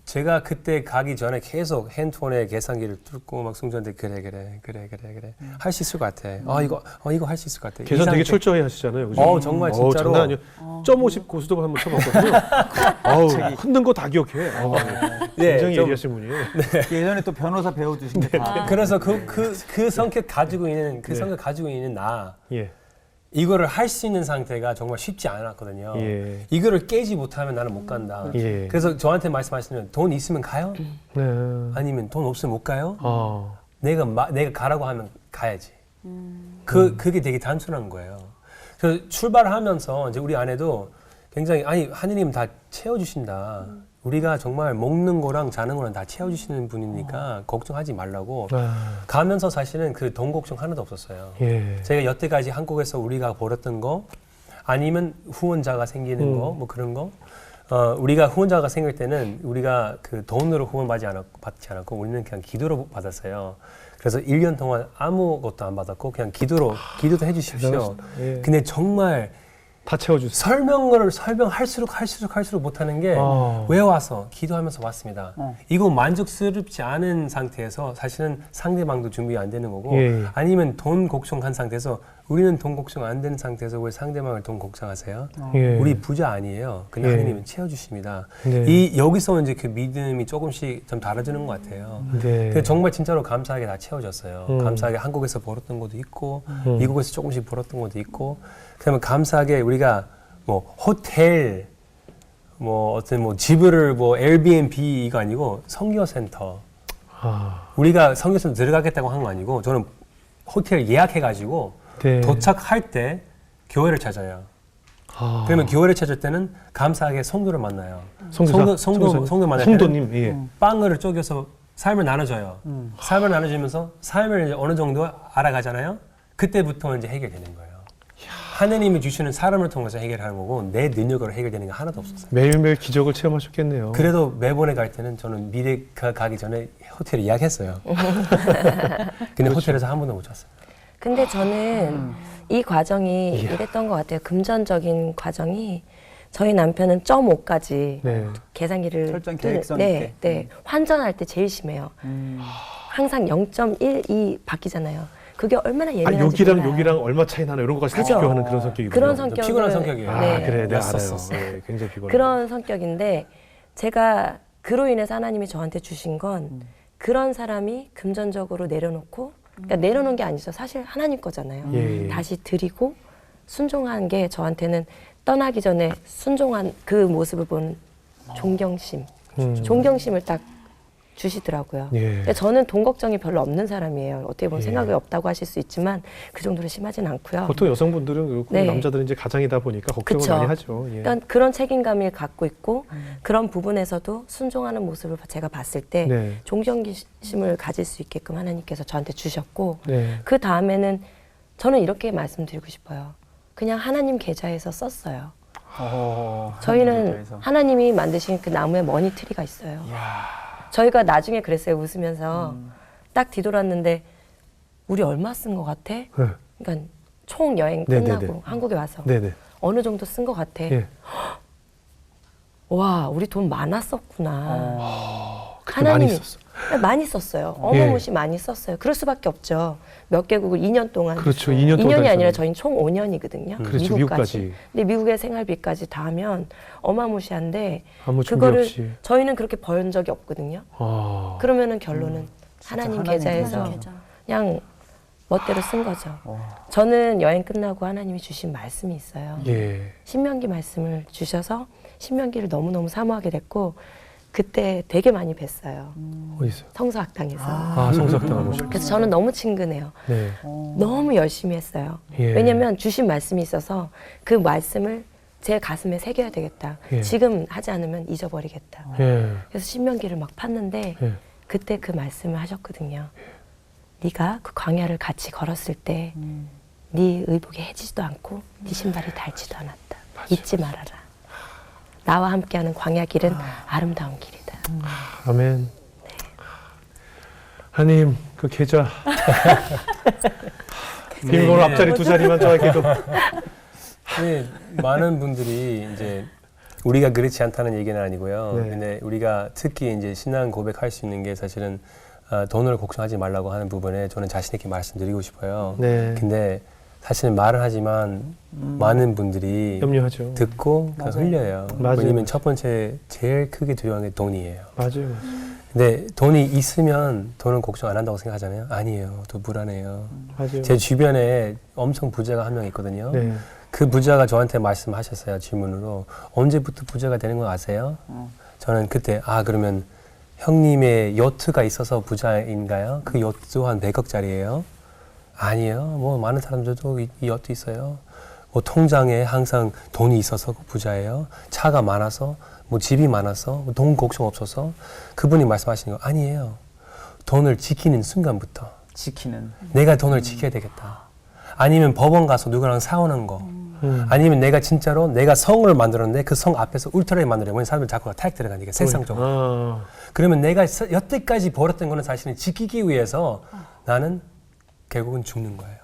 제가 그때 가기 전에 계속 핸드폰에 계산기를 뚫고 막 승주한테 그래 할 수 있을 것 같아. 이거 할 수 있을 것 같아. 계산 되게 철저히 하시잖아요. 그죠? 정말 진짜로. 장난 아니에요. 0.50 고스톱을 한번 쳐봤거든요. 흔든 거 다 기억해. 굉장히 좀- 예리하신 분이에요. 예전에 또 변호사 배워주신 게 다. 그래서 그 성격 가지고 있는 성격 가지고 있는 나 예. 이거를 할 수 있는 상태가 정말 쉽지 않았거든요. 예. 이거를 깨지 못하면 나는 못 간다. 예. 그래서 저한테 말씀하시면 돈 있으면 가요? 네. 아니면 돈 없으면 못 가요? 아. 내가 가라고 하면 가야지. 그게 되게 단순한 거예요. 그래서 출발하면서 이제 우리 아내도 굉장히 하느님 다 채워주신다. 우리가 정말 먹는 거랑 자는 거랑 다 채워주시는 분이니까 걱정하지 말라고 가면서 사실은 그 돈 걱정 하나도 없었어요. 예. 제가 여태까지 한국에서 우리가 벌었던 거 아니면 후원자가 생기는 거 뭐 그런 거 우리가 후원자가 생길 때는 우리가 그 돈으로 후원 받지 않았고 우리는 그냥 기도로 받았어요. 그래서 1년 동안 아무것도 안 받았고 그냥 기도도 해주십시오. 예. 근데 정말 다 채워주세요. 설명할수록 못하는 게 왜 와서 기도하면서 왔습니다. 이거 만족스럽지 않은 상태에서 사실은 상대방도 준비 안 되는 거고 예. 아니면 돈 걱정한 상태에서 우리는 돈 걱정 안 되는 상태에서 왜 상대방을 돈 걱정하세요? 예. 우리 부자 아니에요. 근데 예. 하느님은 채워주십니다. 네. 여기서 이제 그 믿음이 조금씩 좀 달라지는 것 같아요. 네. 근데 정말 진짜로 감사하게 다 채워졌어요. 감사하게 한국에서 벌었던 것도 있고 미국에서 조금씩 벌었던 것도 있고 그다음에 감사하게 우리가 뭐 호텔 뭐 어떤 뭐 집을 뭐 에어비앤비 이거 아니고 선교센터 우리가 선교센터 들어가겠다고 한 거 아니고 저는 호텔 예약해가지고 네. 도착할 때 교회를 찾아요. 그러면 교회를 찾을 때는 감사하게 성도를 만나요. 성도 만날 때는 성도님. 예. 빵을 쪼개서 삶을 나눠줘요. 삶을 나눠주면서 삶을 이제 어느 정도 알아가잖아요. 그때부터 이제 해결되는 거예요. 하느님이 주시는 사람을 통해서 해결하는 거고 내 능력으로 해결되는 게 하나도 없었어요. 매일매일 기적을 체험하셨겠네요. 그래도 매번에 갈 때는 저는 미래 가기 전에 호텔 예약했어요. 근데 호텔에서 한 번도 못 잤어요. 근데 저는 이 과정이 이랬던 것 같아요. 금전적인 과정이 저희 남편은 0.5까지 네. 계산기를 철저한 계획성 네, 있게. 네. 환전할 때 제일 심해요. 항상 0.12 바뀌잖아요. 그게 얼마나 예민한지 몰라요. 여기랑 얼마 차이 나나 이런 것까지 다 그죠? 비교하는 그런 성격이군요. 그런 성격을 피곤한 성격이에요. 아, 네. 그래, 내가 알아요. 였었어. 네, 굉장히 피곤해. 그런 성격인데 제가 그로 인해서 하나님이 저한테 주신 건 그런 사람이 금전적으로 내려놓고 그러니까 내려놓은 게 아니죠. 사실 하나님 거잖아요. 예. 다시 드리고 순종한 게 저한테는 떠나기 전에 순종한 그 모습을 본 존경심, 존경심을 딱 주시더라고요. 예. 근데 저는 돈 걱정이 별로 없는 사람이에요. 어떻게 보면 예. 생각이 없다고 하실 수 있지만 그 정도로 심하진 않고요. 보통 여성분들은 그렇고 네. 남자들은 이제 가장이다 보니까 걱정을 그쵸. 많이 하죠. 예. 그러니까 그런 책임감을 갖고 있고 그런 부분에서도 순종하는 모습을 제가 봤을 때 네. 존경심을 가질 수 있게끔 하나님께서 저한테 주셨고 네. 그 다음에는 저는 이렇게 말씀드리고 싶어요. 그냥 하나님 계좌에서 썼어요. 저희는 하나님이 만드신 그 나무에 머니트리가 있어요. 저희가 나중에 그랬어요. 웃으면서 딱 뒤돌았는데 우리 얼마 쓴 것 같아? 네. 그러니까 총 여행 네네네. 끝나고 한국에 와서 네네. 어느 정도 쓴 것 같아. 예. 와, 우리 돈 많았었구나. 그때 많이 썼어. 많이 썼어요. 예. 어마무시 많이 썼어요. 그럴 수밖에 없죠. 몇 개국을 2년 동안. 그렇죠. 2년 동안 2년이 아니라 다녔잖아요. 저희는 총 5년이거든요. 그렇죠. 미국까지. 근데 미국의 생활비까지 다 하면 어마무시한데 아무 준비 그거를 없이. 저희는 그렇게 번 적이 없거든요. 아. 그러면은 결론은 하나님 하나님 계좌에서 계좌. 그냥 멋대로 쓴 거죠. 와. 저는 여행 끝나고 하나님이 주신 말씀이 있어요. 예. 신명기 말씀을 주셔서 신명기를 너무너무 사모하게 됐고 그때 되게 많이 뵀어요. 어디서? 성서학당에서. 성석당 오셨. 그래서 저는 너무 친근해요. 네. 너무 열심히 했어요. 예. 왜냐면 주신 말씀이 있어서 그 말씀을 제 가슴에 새겨야 되겠다. 예. 지금 하지 않으면 잊어버리겠다. 예. 그래서 신명기를 막 팠는데 예. 그때 그 말씀을 하셨거든요. 네가 그 광야를 같이 걸었을 때 네 의복이 해지지도 않고 네 신발이 닳지도 않았다. 잊지 말아라. 나와 함께하는 광야 길은 아름다운 길이다. 아멘. 하나님 그 계좌 비밀번호 앞자리 2자리만 저에게도. 네, 많은 분들이 이제 우리가 그렇지 않다는 얘기는 아니고요. 네. 근데 우리가 특히 이제 신앙 고백할 수 있는 게 사실은 돈을 걱정하지 말라고 하는 부분에 저는 자신 있게 말씀드리고 싶어요. 네. 근데 사실은 말을 하지만 많은 분들이 염려하죠. 듣고 그래서 맞아요. 흘려요. 맞아요. 왜냐면 첫 번째 제일 크게 두려운 게 돈이에요. 맞아요. 근데 돈이 있으면 돈은 걱정 안 한다고 생각하잖아요. 아니에요. 또 불안해요. 맞아요. 제 주변에 엄청 부자가 한 명 있거든요. 네. 그 부자가 저한테 말씀하셨어요. 질문으로. 언제부터 부자가 되는 거 아세요? 저는 그때 그러면 형님의 요트가 있어서 부자인가요? 그 요트 한 100억짜리예요? 아니에요. 뭐 많은 사람들도 이 요트 있어요. 뭐 통장에 항상 돈이 있어서 부자예요. 차가 많아서 뭐 집이 많아서 돈 걱정 없어서. 그분이 말씀하시는 거 아니에요. 돈을 지키는 순간부터 지키는. 내가 돈을 지켜야 되겠다. 아니면 법원 가서 누구랑 싸우는 거. 아니면 내가 진짜로 내가 성을 만들었는데 그 성 앞에서 울타리를 만들어요. 사람들 자꾸 택 들어가니까 세상적으로. 아. 그러면 내가 여태까지 벌었던 거는 사실은 지키기 위해서 나는 결국은 죽는 거예요.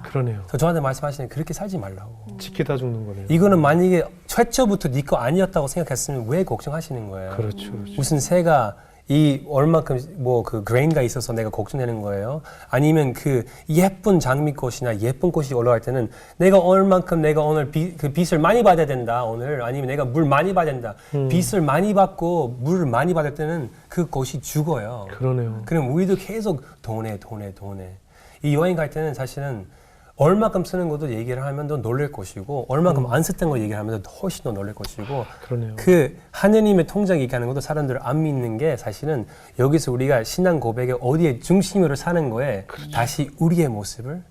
그러네요. 그래서 저한테 말씀하시는 그렇게 살지 말라고. 지키다 죽는 거네요. 이거는 만약에 최초부터 네 거 아니었다고 생각했으면 왜 걱정하시는 거예요? 그렇죠. 그렇죠. 무슨 새가 이 얼마큼 뭐 그 그레인가 있어서 내가 걱정되는 거예요? 아니면 그 예쁜 장미꽃이나 예쁜 꽃이 올라갈 때는 내가 얼만큼 내가 오늘 그 빛을 많이 받아야 된다 오늘 아니면 내가 물 많이 받아야 된다 빛을 많이 받고 물을 많이 받을 때는 그 꽃이 죽어요. 그러네요. 그럼 우리도 계속 돈에 이 여행 갈 때는 사실은 얼마큼 쓰는 것도 얘기를 하면 더 놀랄 것이고 얼마큼 안 썼던 거 얘기를 하면 더 훨씬 더 놀랄 것이고 그러네요. 그 하느님의 통장 얘기하는 것도 사람들 안 믿는 게 사실은 여기서 우리가 신앙 고백에 어디에 중심으로 사는 거에 다시 우리의 모습을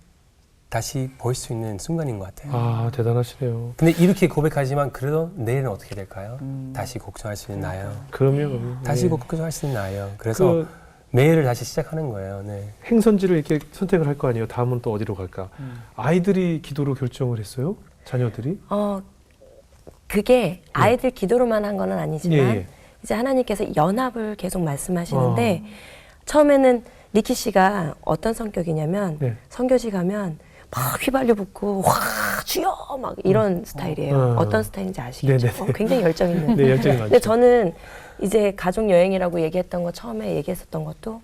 다시 볼 수 있는 순간인 것 같아요. 아, 대단하시네요. 근데 이렇게 고백하지만 그래도 내일은 어떻게 될까요? 다시 걱정할 수 있는 나요. 그럼요. 다시 네. 걱정할 수 있는 나요. 그래서 그 매일을 다시 시작하는 거예요. 네. 행선지를 이렇게 선택을 할 거 아니에요. 다음은 또 어디로 갈까? 아이들이 기도로 결정을 했어요? 자녀들이? 그게 아이들 기도로만 한 거는 아니지만 예. 이제 하나님께서 연합을 계속 말씀하시는데 처음에는 리키 씨가 어떤 성격이냐면 네. 선교지 가면 막 휘발유 붓고 와 주여 막 이런 스타일이에요. 어떤 스타일인지 아시겠죠? 네네. 굉장히 열정 있는. 네, 열정이 많죠. 근데 저는 이제 가족 여행이라고 얘기했던 거 처음에 얘기했었던 것도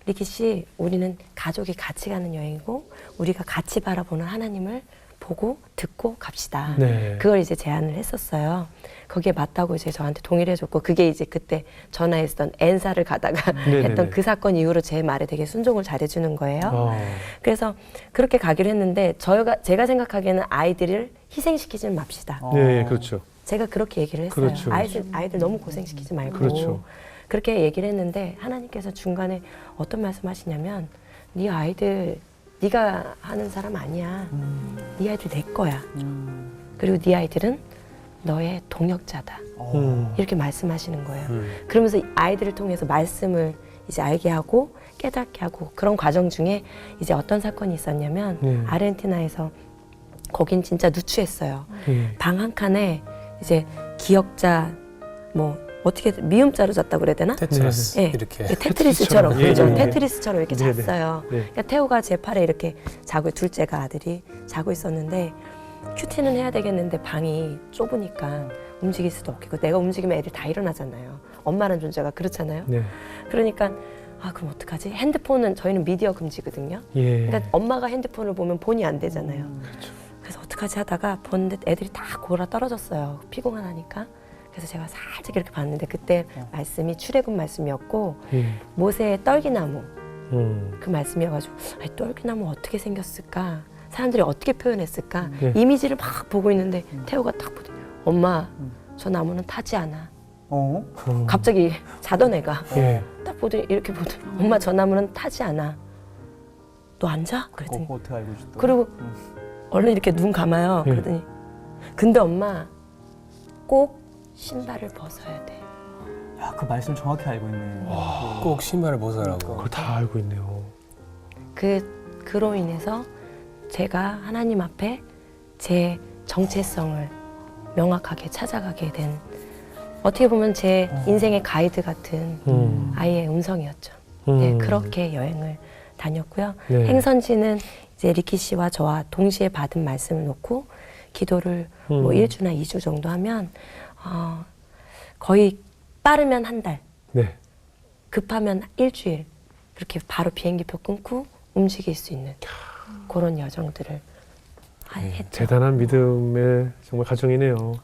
리키 씨 우리는 가족이 같이 가는 여행이고 우리가 같이 바라보는 하나님을 보고 듣고 갑시다. 네. 그걸 이제 제안을 했었어요. 거기에 맞다고 이제 저한테 동의를 해줬고 그게 이제 그때 전화했던 엔사를 가다가 네네네. 했던 그 사건 이후로 제 말에 되게 순종을 잘해주는 거예요. 아, 그래서 그렇게 가기로 했는데 제가 생각하기에는 아이들을 희생시키지 맙시다. 네, 그렇죠. 제가 그렇게 얘기를 했어요. 그렇죠. 아이들 너무 고생시키지 말고 그렇죠. 그렇게 얘기를 했는데 하나님께서 중간에 어떤 말씀하시냐면 네 아이들 네가 하는 사람 아니야. 네 아이들 내 거야. 그리고 네 아이들은 너의 동역자다. 이렇게 말씀하시는 거예요. 그러면서 아이들을 통해서 말씀을 이제 알게 하고 깨닫게 하고 그런 과정 중에 이제 어떤 사건이 있었냐면 아르헨티나에서 거긴 진짜 누추했어요. 방 한 칸에 이제 기역자 뭐 어떻게 미음자로 잤다고 그래야 되나? 테트라스 예, 이렇게 테트리스처럼 예, 그죠? 예, 예. 테트리스처럼 이렇게 네네. 잤어요. 네. 그러니까 태호가 제 팔에 이렇게 자고 둘째가 아들이 자고 있었는데 큐티는 해야 되겠는데 방이 좁으니까 움직일 수도 없고 내가 움직이면 애들 다 일어나잖아요. 엄마라는 존재가 그렇잖아요. 네. 그러니까 아 그럼 어떡하지? 핸드폰은 저희는 미디어 금지거든요. 예. 그러니까 엄마가 핸드폰을 보면 본이 안 되잖아요. 그래서 어떡하지 하다가 보는데 애들이 다 골아 떨어졌어요. 피곤하니까. 그래서 제가 살짝 이렇게 봤는데 그때 말씀이 출애굽 말씀이었고 예. 모세의 떨기나무 그 말씀이어가지고 아니, 떨기나무 어떻게 생겼을까? 사람들이 어떻게 표현했을까? 네. 이미지를 막 보고 있는데 태호가 딱 보더니 엄마 저 나무는 타지 않아. 어? 갑자기 자던 애가 예. 딱 보더니 이렇게 보더니 엄마 저 나무는 타지 않아. 너 앉아? 그랬더니 그거 어떻게 알고 있어? 그리고 얼른 이렇게 눈 감아요. 예. 그러더니 근데 엄마 꼭 신발을 벗어야 돼. 야, 그 말씀 정확히 알고 있네. 꼭 신발을 벗어라고. 그걸 다 알고 있네요. 그로 인해서 제가 하나님 앞에 제 정체성을 명확하게 찾아가게 된 어떻게 보면 제 인생의 가이드 같은 아이의 음성이었죠. 네, 그렇게 여행을 다녔고요. 네. 행선지는 이제 리키 씨와 저와 동시에 받은 말씀을 놓고 기도를 뭐 1주나 2주 정도 하면 거의 빠르면 한 달, 네. 급하면 일주일 그렇게 바로 비행기표 끊고 움직일 수 있는 그런 여정들을 했죠. 대단한 믿음의 정말 가정이네요.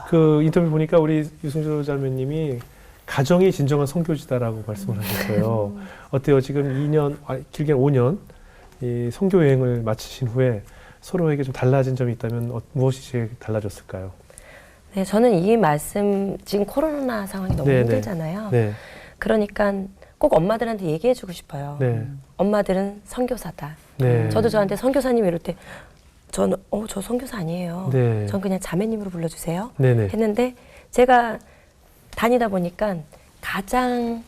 그 인터뷰 보니까 우리 유승조 자매님이 가정이 진정한 선교지다라고 말씀을 하셨어요. 어때요? 지금 2년, 길게는 5년 이 선교 여행을 마치신 후에 서로에게 좀 달라진 점이 있다면 무엇이 제일 달라졌을까요? 네, 저는 이 말씀 지금 코로나 상황이 너무 네, 힘들잖아요. 네. 그러니까 꼭 엄마들한테 얘기해주고 싶어요. 네. 엄마들은 선교사다. 네. 저도 저한테 선교사님 이럴 때 저는 저 선교사 아니에요. 네. 전 그냥 자매님으로 불러주세요. 네네. 했는데 제가 다니다 보니까 가장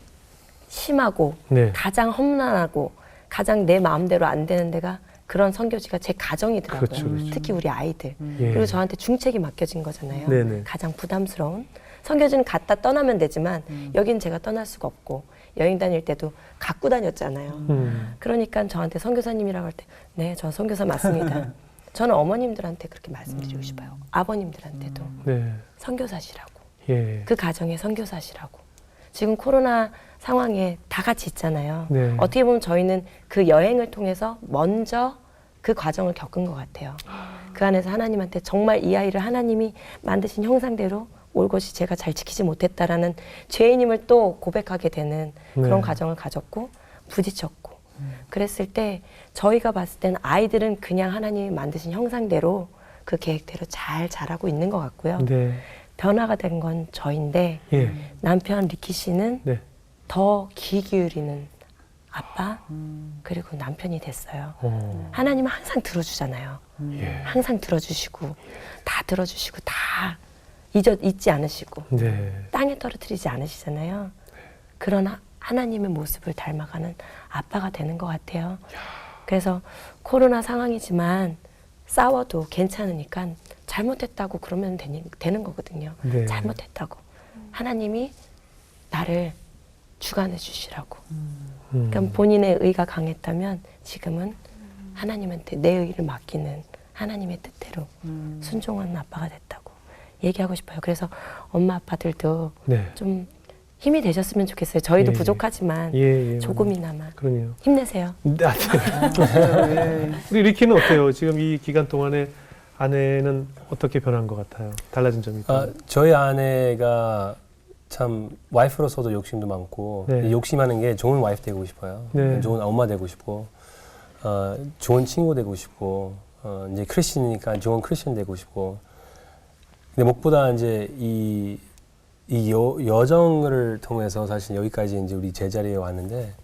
심하고 네. 가장 험난하고 가장 내 마음대로 안 되는 데가 그런 선교지가 제 가정이더라고요. 그렇죠, 그렇죠. 특히 우리 아이들. 예. 그리고 저한테 중책이 맡겨진 거잖아요. 네네. 가장 부담스러운. 선교지는 갔다 떠나면 되지만 여긴 제가 떠날 수가 없고 여행 다닐 때도 갖고 다녔잖아요. 그러니까 저한테 선교사님이라고 할 때 네, 저 선교사 맞습니다. 저는 어머님들한테 그렇게 말씀드리고 싶어요. 아버님들한테도 네. 선교사시라고. 예. 그 가정의 선교사시라고. 지금 코로나 상황에 다 같이 있잖아요. 네. 어떻게 보면 저희는 그 여행을 통해서 먼저 그 과정을 겪은 것 같아요. 그 안에서 하나님한테 정말 이 아이를 하나님이 만드신 형상대로 올 것이 제가 잘 지키지 못했다라는 죄인임을 또 고백하게 되는 그런 네. 과정을 가졌고 부딪혔고 그랬을 때 저희가 봤을 때는 아이들은 그냥 하나님이 만드신 형상대로 그 계획대로 잘 자라고 있는 것 같고요. 네. 변화가 된 건 저인데 예. 남편 리키 씨는 네. 더 귀 기울이는 아빠 그리고 남편이 됐어요. 하나님은 항상 들어주잖아요. 예. 항상 들어주시고 다 들어주시고 다 잊지 않으시고 네. 땅에 떨어뜨리지 않으시잖아요. 그런 하나님의 모습을 닮아가는 아빠가 되는 것 같아요. 그래서 코로나 상황이지만 싸워도 괜찮으니까 잘못했다고 그러면 되는 거거든요. 네. 잘못했다고. 하나님이 나를 주관해 주시라고. 그러니까 본인의 의가 강했다면 지금은 하나님한테 내 의를 맡기는 하나님의 뜻대로 순종하는 아빠가 됐다고 얘기하고 싶어요. 그래서 엄마 아빠들도 네. 좀 힘이 되셨으면 좋겠어요. 저희도 예. 부족하지만 예. 조금이나마 그러네요. 힘내세요. 네. 우리 리키는 어때요? 지금 이 기간 동안에 아내는 어떻게 변한 것 같아요? 달라진 점이 있나요? 저희 아내가 참 와이프로서도 욕심도 많고 네. 이 욕심하는 게 좋은 와이프 되고 싶어요. 네. 좋은 엄마 되고 싶고 좋은 친구 되고 싶고 이제 크리스천이니까 좋은 크리스천 되고 싶고 근데 무엇보다 이제 이 여정을 통해서 사실 여기까지 이제 우리 제자리에 왔는데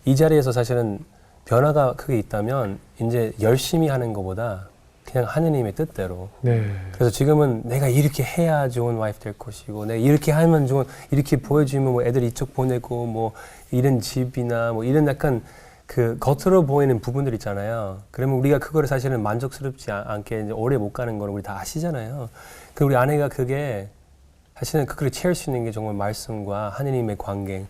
이 자리에서 사실은 변화가 크게 있다면 이제 열심히 하는 것보다 그냥 하느님의 뜻대로. 네. 그래서 지금은 내가 이렇게 해야 좋은 와이프 될 것이고, 내가 이렇게 하면 좋은, 이렇게 보여주면 뭐 애들 이쪽 보내고, 뭐 이런 집이나 뭐 이런 약간 그 겉으로 보이는 부분들 있잖아요. 그러면 우리가 그거를 사실은 만족스럽지 않게 이제 오래 못 가는 걸 우리 다 아시잖아요. 그 우리 아내가 그게 사실은 그걸 채울 수 있는 게 정말 말씀과 하느님의 관계.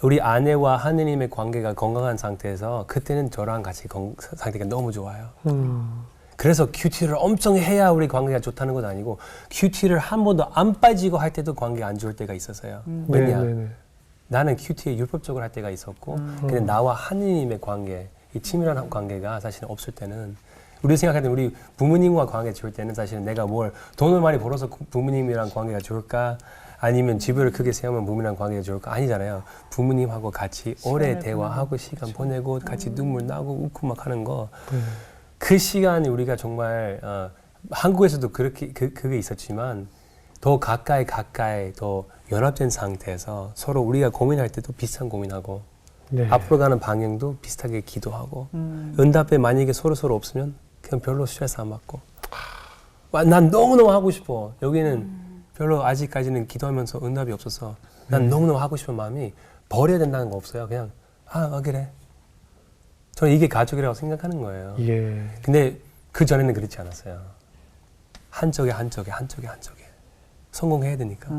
우리 아내와 하느님의 관계가 건강한 상태에서 그때는 저랑 같이 상태가 너무 좋아요. 그래서 큐티를 엄청 해야 우리 관계가 좋다는 건 아니고 큐티를 한 번도 안 빠지고 할 때도 관계가 안 좋을 때가 있었어요. 왜냐? 네. 나는 큐티에 율법적으로 할 때가 있었고 근데 나와 하느님의 관계, 이 친밀한 관계가 사실 없을 때는 우리 생각할 때 우리 부모님과 관계 좋을 때는 사실은 내가 뭘 돈을 많이 벌어서 부모님이랑 관계가 좋을까 아니면 집을 크게 세우면 부모님이랑 관계가 좋을까 아니잖아요. 부모님하고 같이 오래 대화하고 시간 보내고 같이 눈물 나고 웃고 막 하는 거 그 시간이 우리가 정말 한국에서도 그렇게 그게 있었지만 더 가까이 더 연합된 상태에서 서로 우리가 고민할 때도 비슷한 고민하고 네. 앞으로 가는 방향도 비슷하게 기도하고 응답에 만약에 서로 없으면 그냥 별로 스트레스 안 받고 난 너무너무 하고 싶어. 여기는 별로 아직까지는 기도하면서 응답이 없어서 난 너무너무 하고 싶은 마음이 버려야 된다는 거 없어요. 그냥 그래. 저는 이게 가족이라고 생각하는 거예요. 예. 근데 그 전에는 그렇지 않았어요. 한쪽에 성공해야 되니까.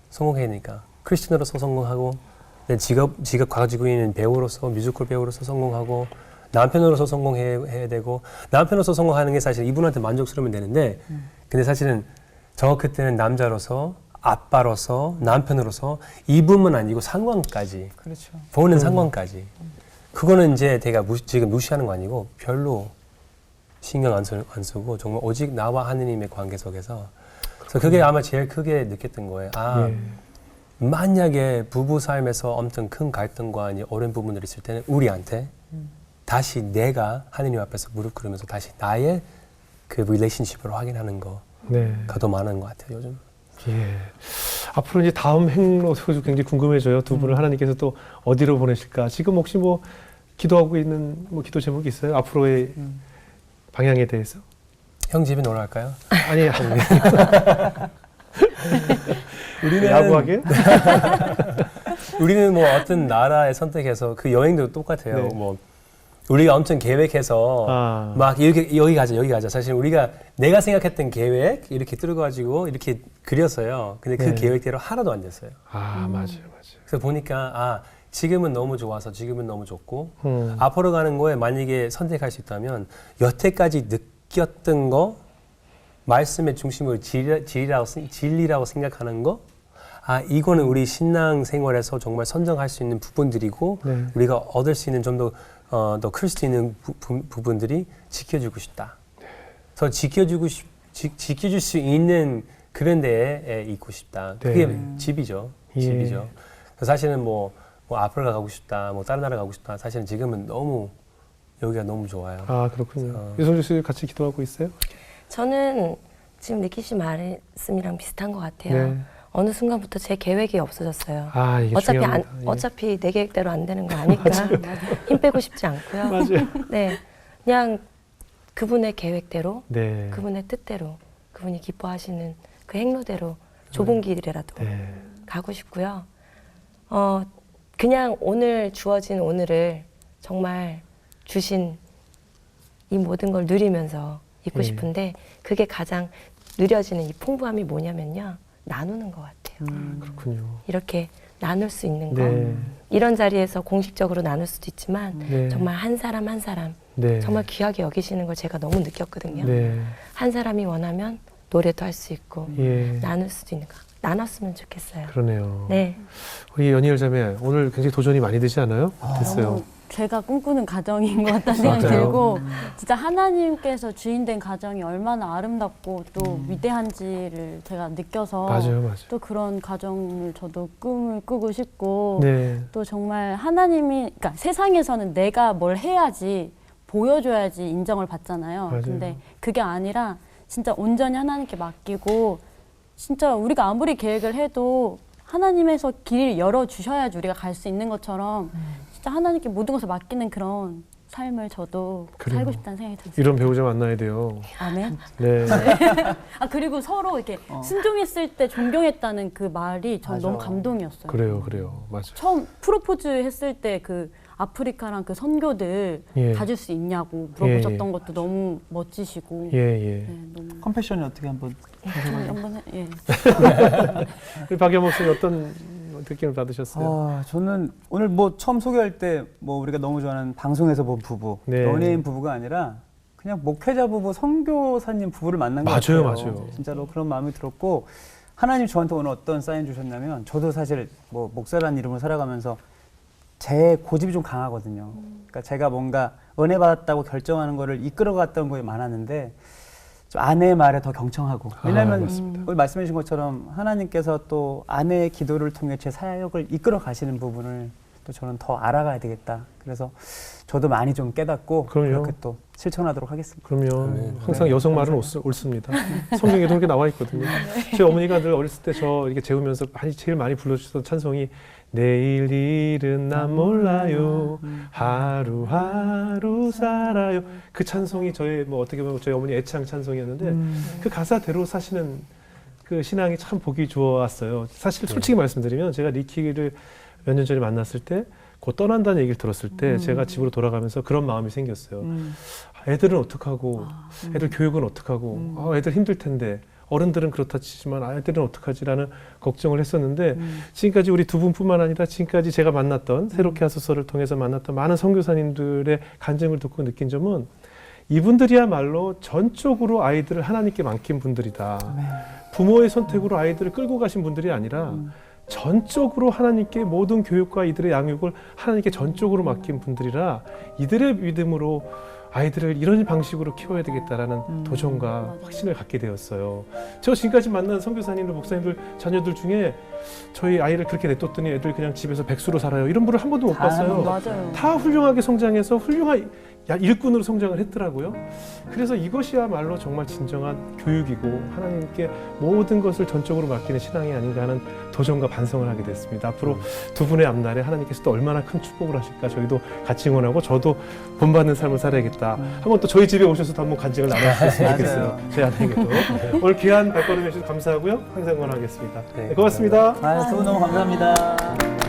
성공해야 되니까. 크리스천으로서 성공하고 내 직업 가지고 있는 배우로서 뮤지컬 배우로서 성공하고 남편으로서 성공해야 되고 남편으로서 성공하는 게 사실 이분한테 만족스러우면 되는데 근데 사실은 저 그때는 남자로서 아빠로서 남편으로서 이분만 아니고 상황까지 그렇죠. 보는 상황까지 그거는 이제 제가 지금 무시하는 거 아니고 별로 신경 안 쓰고 정말 오직 나와 하느님의 관계 속에서 그래서 그게 아마 제일 크게 느꼈던 거예요. 예. 만약에 부부 삶에서 엄청 큰 갈등과 어려운 부분들이 있을 때는 우리한테 다시 내가 하느님 앞에서 무릎 꿇으면서 다시 나의 그 릴레이션십을 확인하는 거가 네. 더 많은 것 같아요 요즘. 예. 앞으로 이제 다음 행로도 굉장히 궁금해져요. 두 분을 하나님께서 또 어디로 보내실까? 지금 혹시 뭐 기도하고 있는 뭐 기도 제목이 있어요? 앞으로의 방향에 대해서? 형 집에 놀러 갈까요? 아니, 우리는 야구하게? 우리는 뭐 어떤 나라에 선택해서 그 여행도 똑같아요. 네. 뭐 우리가 엄청 계획해서 막 이렇게 여기 가자. 사실 우리가 내가 생각했던 계획 이렇게 뚫어가지고 이렇게 그렸어요. 근데 그 네. 계획대로 하나도 안 됐어요. 맞아요. 그래서 보니까 지금은 너무 좋아서 지금은 너무 좋고 앞으로 가는 거에 만약에 선택할 수 있다면 여태까지 느꼈던 거 말씀의 중심을 진리라고 생각하는 거 이거는 우리 신앙 생활에서 정말 선정할 수 있는 부분들이고 네. 우리가 얻을 수 있는 좀 더 클 수 있는 부분들이 지켜주고 싶다. 그래서 지켜줄 수 있는 그런 데에 있고 싶다. 그게 네. 집이죠. 예. 집이죠. 그래서 사실은 뭐 앞으로 가고 싶다, 뭐 다른 나라 가고 싶다. 사실은 지금은 너무 여기가 너무 좋아요. 그렇군요. 유성주 씨 같이 기도하고 있어요? 저는 지금 니키 씨 말씀이랑 비슷한 것 같아요. 네. 어느 순간부터 제 계획이 없어졌어요. 이게 어차피 중요합니다. 예. 어차피 내 계획대로 안 되는 거 아니까 힘 빼고 싶지 않고요. 맞아요. 네, 그냥 그분의 계획대로, 네. 그분의 뜻대로, 그분이 기뻐하시는 그 행로대로 좁은 길이라도 네. 가고 싶고요. 그냥 오늘 주어진 오늘을 정말 주신 이 모든 걸 누리면서 있고 예. 싶은데 그게 가장 누려지는 이 풍부함이 뭐냐면요. 나누는 것 같아요. 그렇군요. 이렇게 나눌 수 있는 거. 네. 이런 자리에서 공식적으로 나눌 수도 있지만 네. 정말 한 사람 한 사람 네. 정말 귀하게 여기시는 걸 제가 너무 느꼈거든요. 네. 한 사람이 원하면 노래도 할 수 있고 예. 나눌 수도 있는 거. 나눴으면 좋겠어요. 그러네요. 네. 우리 연희열 자매 오늘 굉장히 도전이 많이 되지 않아요? 어땠어요? 제가 꿈꾸는 가정인 것 같다는 생각이 맞아요. 들고 진짜 하나님께서 주인된 가정이 얼마나 아름답고 또 위대한지를 제가 느껴서 맞아요. 또 그런 가정을 저도 꿈을 꾸고 싶고 네. 또 정말 하나님이 그러니까 세상에서는 내가 뭘 해야지 보여줘야지 인정을 받잖아요. 맞아요. 근데 그게 아니라 진짜 온전히 하나님께 맡기고 진짜 우리가 아무리 계획을 해도 하나님에서 길을 열어주셔야지 우리가 갈 수 있는 것처럼 진짜 하나님께 모든 것을 맡기는 그런 삶을 저도 그래요. 살고 싶다는 생각이 들었어요. 이런 배우자 만나야 돼요. 아멘. 네. 그리고 서로 이렇게 순종했을 때 존경했다는 그 말이 전 맞아. 너무 감동이었어요. 그래요. 맞아요. 처음 프로포즈 했을 때 그 아프리카랑 그 선교들 예. 가질 수 있냐고 물어보셨던 예. 것도 너무 멋지시고 예. 네, 너무 컴패션이 어떻게 한번 한번 예. 우리 박연목 씨 어떤 느낌을 받으셨어요? 저는 오늘 뭐 처음 소개할 때 뭐 우리가 너무 좋아하는 방송에서 본 부부, 네. 연예인 부부가 아니라 그냥 목회자 부부, 선교사님 부부를 만난 것 맞아요, 같아요. 맞아요. 진짜로 그런 마음이 들었고 하나님 저한테 오늘 어떤 사인 주셨냐면 저도 사실 뭐 목사라는 이름으로 살아가면서 제 고집이 좀 강하거든요. 그러니까 제가 뭔가 은혜 받았다고 결정하는 거를 이끌어갔던 거에 많았는데 좀 아내의 말에 더 경청하고 왜냐하면 오늘 말씀해 주신 것처럼 하나님께서 또 아내의 기도를 통해 제 사역을 이끌어 가시는 부분을 또 저는 더 알아가야 되겠다. 그래서 저도 많이 좀 깨닫고 그럼요. 그렇게 또 실천하도록 하겠습니다. 그러면 항상 여성 말은 옳습니다. 성경에도 그렇게 나와 있거든요. 제 어머니가 늘 어렸을 때 저 이렇게 재우면서 제일 많이 불러주셨던 찬송이 내일 일은 난 몰라요 하루하루 살아요. 그 찬송이 저의 뭐 어떻게 보면 저희 어머니 애창 찬송이었는데 그 가사대로 사시는 그 신앙이 참 보기 좋았어요. 사실 솔직히 말씀드리면 제가 리키를 몇 년 전에 만났을 때 곧 떠난다는 얘기를 들었을 때 제가 집으로 돌아가면서 그런 마음이 생겼어요. 애들은 어떡하고 애들 교육은 어떡하고 애들 힘들 텐데 어른들은 그렇다 치지만 아이들은 어떡하지라는 걱정을 했었는데 지금까지 우리 두 분뿐만 아니라 지금까지 제가 만났던 새롭게 하소서를 통해서 만났던 많은 선교사님들의 간증을 듣고 느낀 점은 이분들이야말로 전적으로 아이들을 하나님께 맡긴 분들이다. 부모의 선택으로 아이들을 끌고 가신 분들이 아니라 전적으로 하나님께 모든 교육과 이들의 양육을 하나님께 전적으로 맡긴 분들이라 이들의 믿음으로 아이들을 이런 방식으로 키워야 되겠다라는 도전과 확신을 갖게 되었어요. 저 지금까지 만난 선교사님들, 목사님들 자녀들 중에 저희 아이를 그렇게 냅뒀더니 애들 그냥 집에서 백수로 살아요. 이런 분을 한 번도 못 봤어요. 맞아요. 다 훌륭하게 성장해서 훌륭한 일꾼으로 성장을 했더라고요. 그래서 이것이야말로 정말 진정한 교육이고 하나님께 모든 것을 전적으로 맡기는 신앙이 아닌가 하는 도전과 반성을 하게 됐습니다. 앞으로 두 분의 앞날에 하나님께서 또 얼마나 큰 축복을 하실까 저희도 같이 응원하고 저도 본받는 삶을 살아야겠다. 한번 또 저희 집에 오셔서도 한번 간증을 나눠주셨으면 좋겠어요. 저희 아내에게도. 오늘 귀한 발걸음 해주셔서 감사하고요. 항상 응원하겠습니다. 네, 고맙습니다. 두 분 너무 감사합니다.